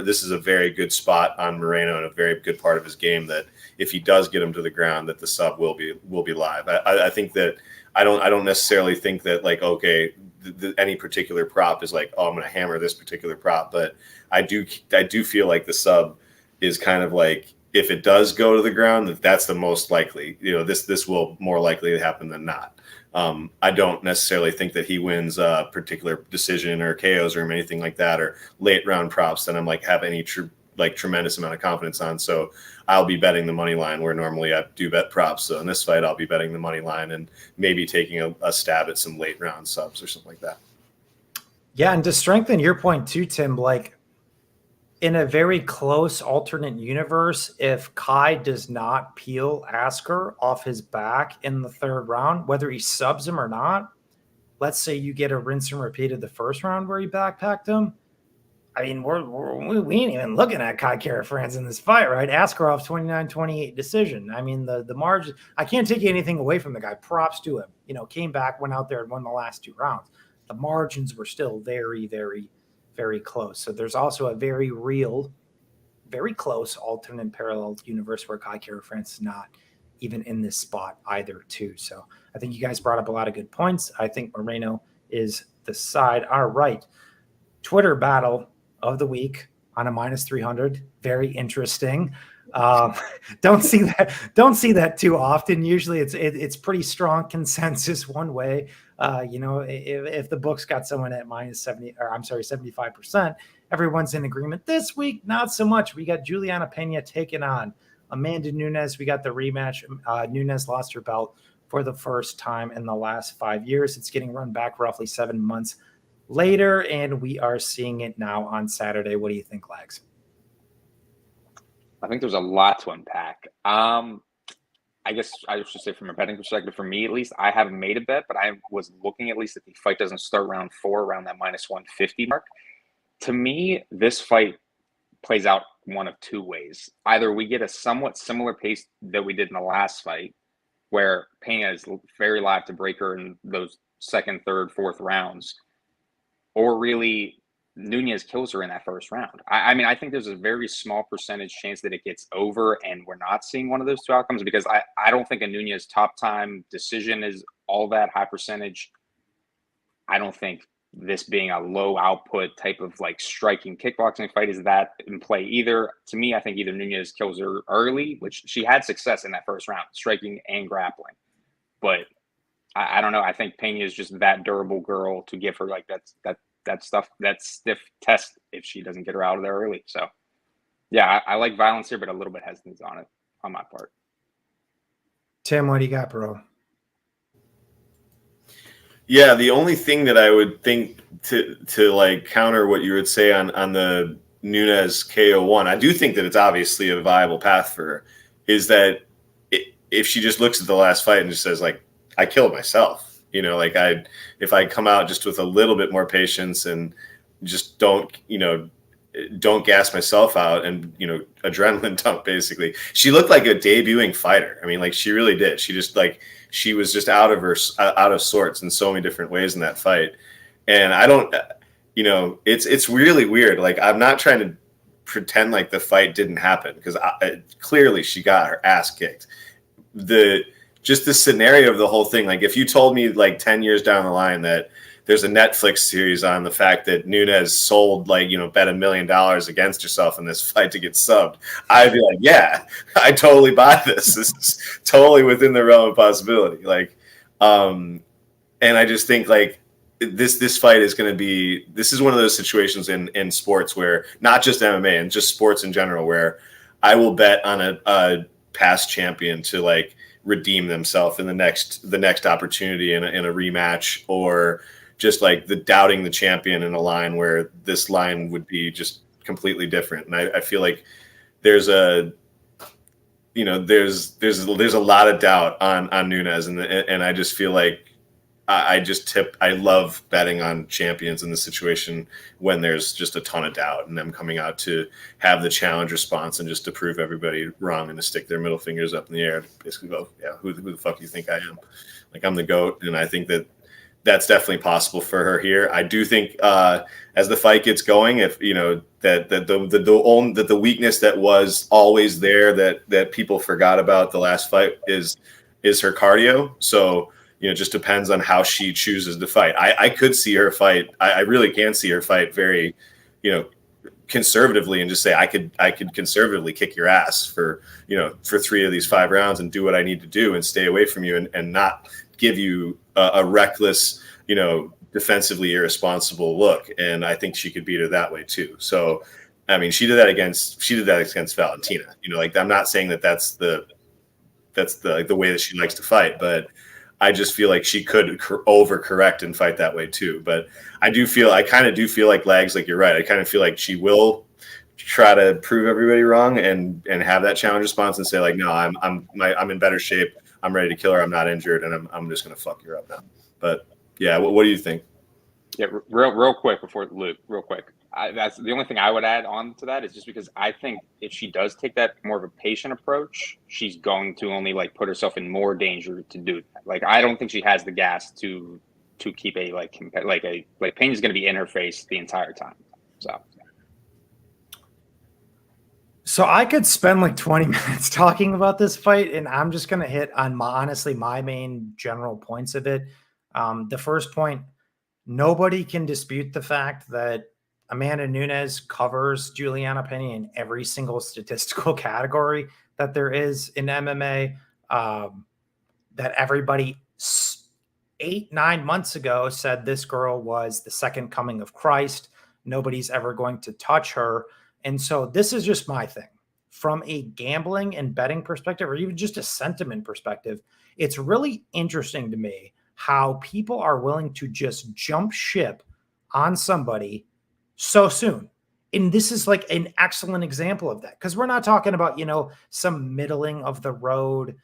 this is a very good spot on Moreno and a very good part of his game that if he does get him to the ground, that the sub will be live. I think that I don't necessarily think that like, okay, any particular prop is like, oh, I'm going to hammer this particular prop. But I do feel like the sub is kind of like, if it does go to the ground, that's the most likely, this will more likely to happen than not. I don't necessarily think that he wins a particular decision or KOs or anything like that, or late round props that I'm like have any tremendous amount of confidence on. So I'll be betting the money line where normally I do bet props. So in this fight, I'll be betting the money line and maybe taking a stab at some late round subs or something like that. Yeah. And to strengthen your point too, Tim, like in a very close alternate universe, if Kai does not peel Asker off his back in the third round, whether he subs him or not, let's say you get a rinse and repeat of the first round where he backpacked him. I mean, we ain't even looking at Kai Kara-France in this fight, right? Askarov 29-28 decision. I mean, the margin, I can't take anything away from the guy. Props to him. Came back, went out there and won the last two rounds. The margins were still very, very, very close. So there's also a very real, very close alternate parallel universe where Kai Kara-France is not even in this spot either too. So I think you guys brought up a lot of good points. I think Moreno is the side. All right. Twitter battle of the week on a minus 300. Very interesting. Don't see that too often. Usually it's pretty strong consensus one way. If the book's got someone at minus 75%, everyone's in agreement. This week, not so much. We got Juliana Pena taking on Amanda Nunes. We got the rematch. Nunes lost her belt for the first time in the last 5 years. It's getting run back roughly 7 months later, and we are seeing it now on Saturday. What do you think, Lags? I think there's a lot to unpack. I guess I should say from a betting perspective, for me at least, I haven't made a bet, but I was looking at least that the fight doesn't start round 4, around that -150 mark. To me, this fight plays out one of two ways. Either we get a somewhat similar pace that we did in the last fight, where Pena is very live to break her in those second, third, fourth rounds, or really Nunes kills her in that first round. I mean, I think there's a very small percentage chance that it gets over and we're not seeing one of those two outcomes, because I don't think a Nunes top time decision is all that high percentage. I don't think this being a low output type of like striking kickboxing fight is that in play either. To me, I think either Nunes kills her early, which she had success in that first round, striking and grappling. But I don't know. I think Pena is just that durable girl to give her like that stiff test if she doesn't get her out of there early. So yeah, I like violence here, but a little bit hesitant on it on my part. Tim, what do you got, bro? Yeah, the only thing that I would think to like counter what you would say on the Nunes KO1, I do think that it's obviously a viable path for her, is that if she just looks at the last fight and just says like, I killed myself, you know, like if I come out just with a little bit more patience and just don't gas myself out and, adrenaline dump, basically. She looked like a debuting fighter. I mean, like she really did. She was just out of sorts in so many different ways in that fight. And I don't, it's really weird. Like, I'm not trying to pretend like the fight didn't happen, because clearly she got her ass kicked. Just the scenario of the whole thing. Like, if you told me like 10 years down the line that there's a Netflix series on the fact that Nunes sold bet $1 million against herself in this fight to get subbed, I'd be like, yeah, I totally buy this. This is totally within the realm of possibility. Like, and I just think like this fight is going to be, this is one of those situations in sports where, not just MMA and just sports in general, where I will bet on a past champion to like redeem themselves in the next opportunity in a rematch, or just like the doubting the champion in a line where this line would be just completely different. And I feel like there's a lot of doubt on Nunes, and I just feel like I love betting on champions in this situation when there's just a ton of doubt and them coming out to have the challenge response and just to prove everybody wrong and to stick their middle fingers up in the air to basically go, yeah, who the fuck do you think I am? Like, I'm the GOAT. And I think that's definitely possible for her here. I do think as the fight gets going, if that the weakness that was always there that people forgot about the last fight is her cardio. So it just depends on how she chooses to fight. I could see her fight. I really can see her fight very, conservatively, and just say I could conservatively kick your ass for 3 of these 5 rounds and do what I need to do and stay away from you and not give you a reckless, defensively irresponsible look. And I think she could beat her that way too. So, I mean, she did that against Valentina. Like, I'm not saying that's the way that she likes to fight, but I just feel like she could overcorrect and fight that way too. But I kind of do feel like Lags, like you're right. I kind of feel like she will try to prove everybody wrong and have that challenge response and say like, no, I'm in better shape. I'm ready to kill her. I'm not injured, and I'm just gonna fuck her up now. But yeah, what do you think? Yeah, real quick before Luke, real quick. That's the only thing I would add on to that, is just because I think if she does take that more of a patient approach, she's going to only like put herself in more danger to do that. Like, I don't think she has the gas to keep a Pena's going to be in her face the entire time. So I could spend like 20 minutes talking about this fight, and I'm just going to hit on my main general points of it. The first point, nobody can dispute the fact that Amanda Nunes covers Juliana Pena in every single statistical category that there is in MMA. That everybody 8-9 months ago said this girl was the second coming of Christ. Nobody's ever going to touch her. And so this is just my thing. From a gambling and betting perspective, or even just a sentiment perspective, it's really interesting to me how people are willing to just jump ship on somebody so soon. And this is like an excellent example of that, because we're not talking about, some middling of the road,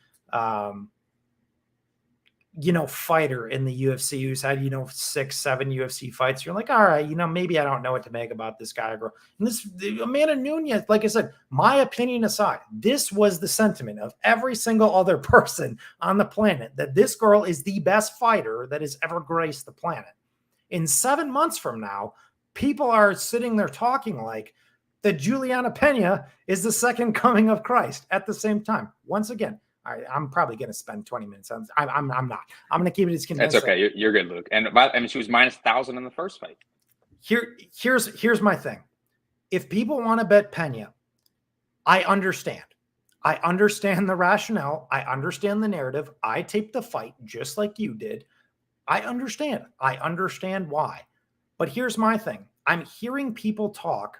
fighter in the UFC who's had, 6-7 UFC fights. You're like, all right, maybe I don't know what to make about this guy or girl. And this Amanda Nunes, like I said, my opinion aside, this was the sentiment of every single other person on the planet, that this girl is the best fighter that has ever graced the planet. In 7 months from now, people are sitting there talking like that Juliana Pena is the second coming of Christ at the same time. Once again, I'm probably going to spend 20 minutes on. I'm not. I'm going to keep it as convinced. That's okay. You're good, Luke. And she was minus 1,000 in the first fight. Here's my thing. If people want to bet Pena, I understand. I understand the rationale. I understand the narrative. I taped the fight just like you did. I understand. I understand why. But here's my thing. I'm hearing people talk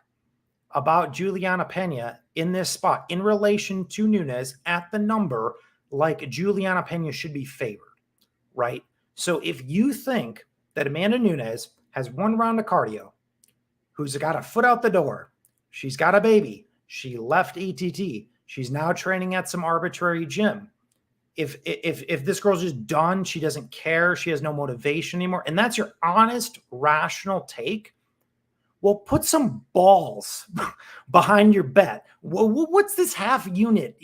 about Juliana Pena in this spot in relation to Nunes at the number, like Juliana Pena should be favored, right? So if you think that Amanda Nunes has one round of cardio, who's got a foot out the door, she's got a baby, she left ETT, she's now training at some arbitrary gym. If this girl's just done, she doesn't care, she has no motivation anymore, and that's your honest, rational take, well, put some balls behind your bet. What's this half unit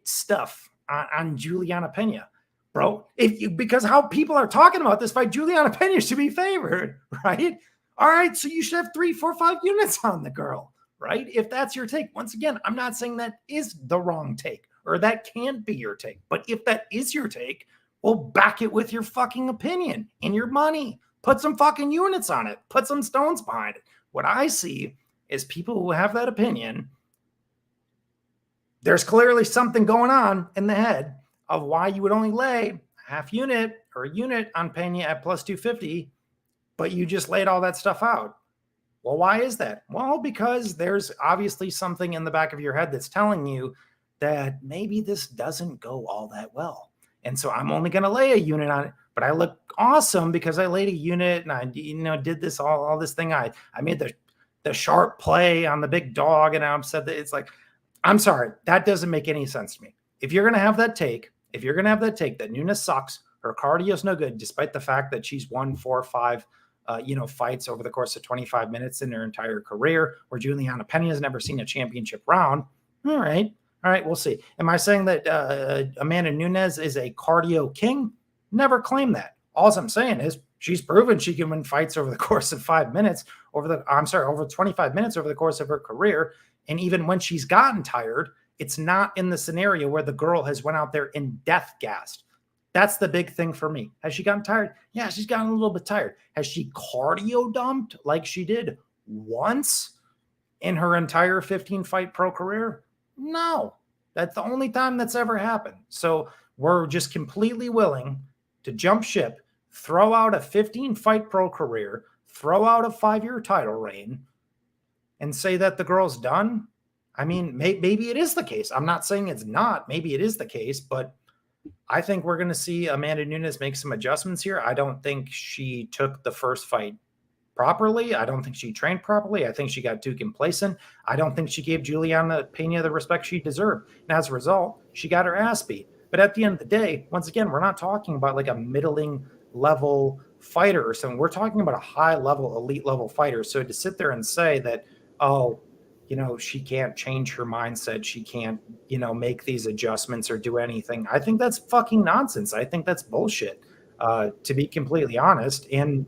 stuff on Juliana Pena, bro? Because how people are talking about this fight, Juliana Pena should be favored, right? All right, so you should have 3, 4, 5 units on the girl, right? If that's your take. Once again, I'm not saying that is the wrong take or that can't be your take. But if that is your take, well, back it with your fucking opinion and your money. Put some fucking units on it. Put some stones behind it. What I see is people who have that opinion, there's clearly something going on in the head of why you would only lay half unit or a unit on Pena at plus 250, but you just laid all that stuff out. Well, why is that? Well, because there's obviously something in the back of your head that's telling you that maybe this doesn't go all that well. And so I'm only going to lay a unit on it, but I look awesome because I laid a unit and I, did this, all this thing. I made the sharp play on the big dog. And I'm said that it's like, I'm sorry, that doesn't make any sense to me. If you're going to have that take, that Nunes sucks, her cardio's no good, despite the fact that she's won 4 or 5, fights over the course of 25 minutes in her entire career, where Juliana Pena has never seen a championship round. All right, we'll see. Am I saying that Amanda Nunes is a cardio king? Never claimed that. All I'm saying is she's proven she can win fights over the course of 5 minutes, over 25 minutes over the course of her career. And even when she's gotten tired, it's not in the scenario where the girl has went out there and death gassed. That's the big thing for me. Has she gotten tired? Yeah, she's gotten a little bit tired. Has she cardio dumped like she did once in her entire 15-fight pro career? No, that's the only time that's ever happened. So we're just completely willing to jump ship, throw out a 15-fight pro career, throw out a 5-year title reign, and say that the girl's done. I mean, maybe it is the case. I'm not saying it's not. Maybe it is the case, but I think we're going to see Amanda Nunes make some adjustments here. I don't think she took the first fight properly. I don't think she trained properly. I think she got too complacent. I don't think she gave Juliana Pena the respect she deserved. And as a result, she got her ass beat. But at the end of the day, once again, we're not talking about like a middling level fighter or something. We're talking about a high level, elite level fighter. So to sit there and say that, she can't change her mindset, she can't, make these adjustments or do anything, I think that's fucking nonsense. I think that's bullshit, to be completely honest. And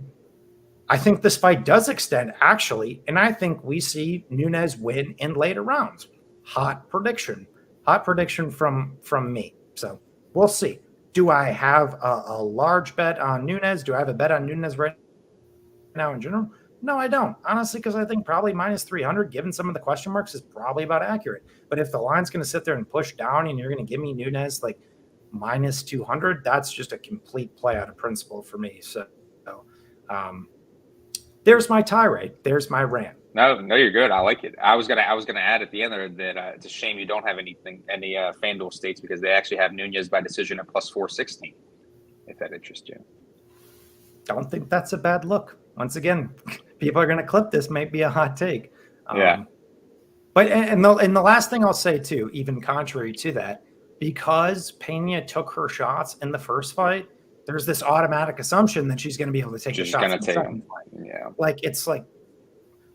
I think this fight does extend, actually, and I think we see Nunes win in later rounds. Hot prediction from me. So we'll see. Do I have a large bet on Nunes? Do I have a bet on Nunes right now in general? No, I don't. Honestly, because I think probably minus 300, given some of the question marks, is probably about accurate. But if the line's going to sit there and push down and you're going to give me Nunes like minus 200, that's just a complete play out of principle for me. So there's my tirade. There's my rant. No, you're good. I like it. I was gonna add at the end there that it's a shame you don't have any FanDuel states, because they actually have Nunes by decision at plus 416. If that interests you. Don't think that's a bad look. once again, people are going to clip this. Might be a hot take. Yeah. But the last thing I'll say too, even contrary to that, because Pena took her shots in the first fight, there's this automatic assumption that she's going to be able to take the shots in the second fight. Yeah. Like, it's like,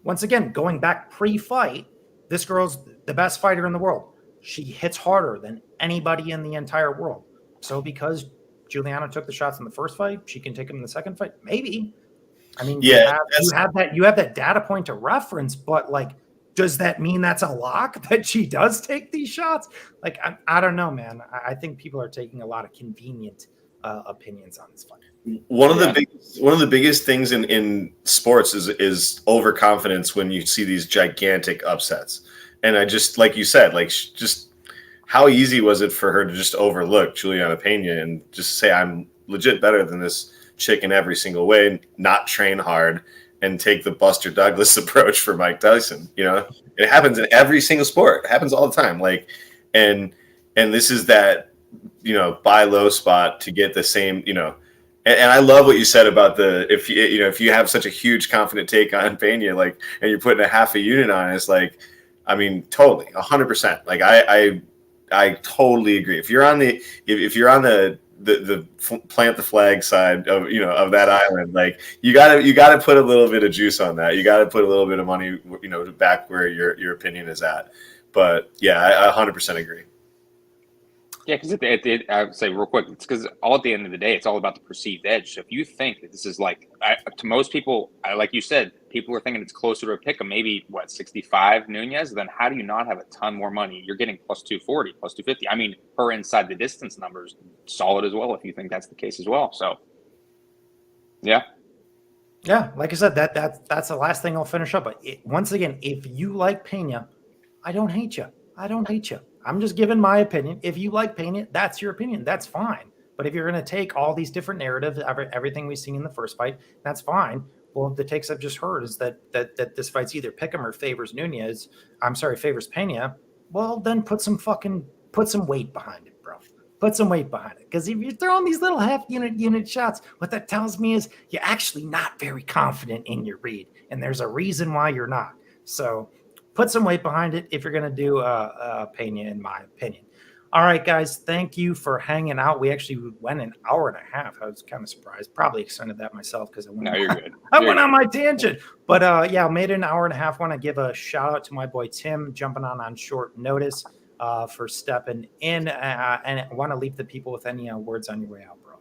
once again, going back pre-fight, this girl's the best fighter in the world. She hits harder than anybody in the entire world. So because Juliana took the shots in the first fight, she can take them in the second fight? Maybe. I mean, you have that data point to reference, but like, does that mean that's a lock that she does take these shots? Like, I don't know, man. I think people are taking a lot of convenient opinions on this fight. One of the biggest things in sports is overconfidence when you see these gigantic upsets. And I just, like you said, like, just how easy was it for her to just overlook Juliana Pena and just say, I'm legit better than this chick in every single way, not train hard, and take the Buster Douglas approach for Mike Tyson. You know, it happens in every single sport. It happens all the time. Like, and this is that, you know, buy low spot to get the same, you know, and I love what you said about if you have such a huge confident take on Pena, like, and you're putting a half a unit on it, it's like, I mean, totally 100%. Like, I totally agree. If you're on the plant the flag side of, you know, of that island, like, you gotta put a little bit of juice on that. You gotta put a little bit of money, you know, back where your opinion is at. But yeah, I 100% agree. Yeah, because I would say real quick, it's because all at the end of the day, it's all about the perceived edge. So if you think that this is like, to most people, like you said, people are thinking it's closer to a pick of maybe, 65 Nunez, then how do you not have a ton more money? You're getting plus 240, plus 250. I mean, her inside the distance numbers, solid as well, if you think that's the case as well. So, yeah. Yeah, like I said, that's the last thing I'll finish up. But once again, if you like Pena, I don't hate you. I'm just giving my opinion. If you like Pena, that's your opinion. That's fine. But if you're going to take all these different narratives, everything we've seen in the first fight, that's fine. Well, the takes I've just heard is that this fight's either Pick'em or favors Pena. Well, then put some weight behind it, bro. Put some weight behind it. Because if you're throwing these little half unit shots, what that tells me is you're actually not very confident in your read. And there's a reason why you're not. So put some weight behind it if you're going to do Pena, in my opinion. All right, guys, thank you for hanging out. We actually went an hour and a half. I was kind of surprised. Probably extended that myself because you're good. I went on my tangent. But yeah, made it an hour and a half. Want to give a shout out to my boy Tim jumping on short notice for stepping in. And I want to leave the people with any words on your way out, bro.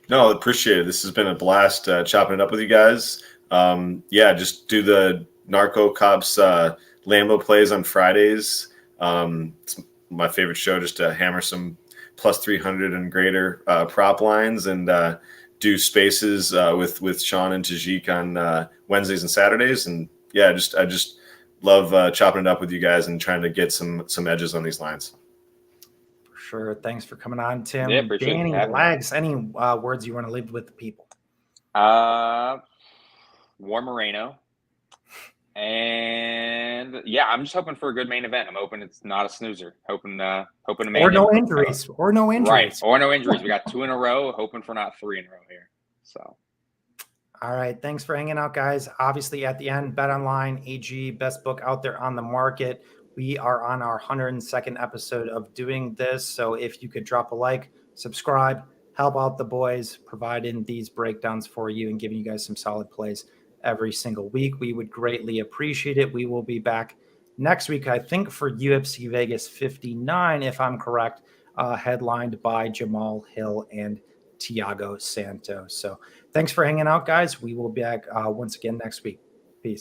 No, appreciate it. This has been a blast chopping it up with you guys. Yeah, just do the Narco Cops Lambo plays on Fridays. It's my favorite show, just to hammer some plus 300 and greater prop lines, and do spaces with Sean and Tajik on Wednesdays and Saturdays. And yeah, I just love chopping it up with you guys and trying to get some edges on these lines. For sure. Thanks for coming on, Tim. Yeah, Danny, Lags, any words you want to leave with the people? War Moreno. And yeah, I'm just hoping for a good main event. I'm hoping it's not a snoozer. Hoping to make or no injuries. Right. Or no injuries. We got 2 in a row. Hoping for not 3 in a row here. So. All right. Thanks for hanging out, guys. Obviously, at the end, BetOnline AG, best book out there on the market. We are on our 102nd episode of doing this. So if you could drop a like, subscribe, help out the boys, providing these breakdowns for you and giving you guys some solid plays every single week, we would greatly appreciate it. We will be back next week, I think, for UFC Vegas 59, if I'm correct, headlined by Jamal Hill and Thiago Santos. So thanks for hanging out, guys. We will be back once again next week.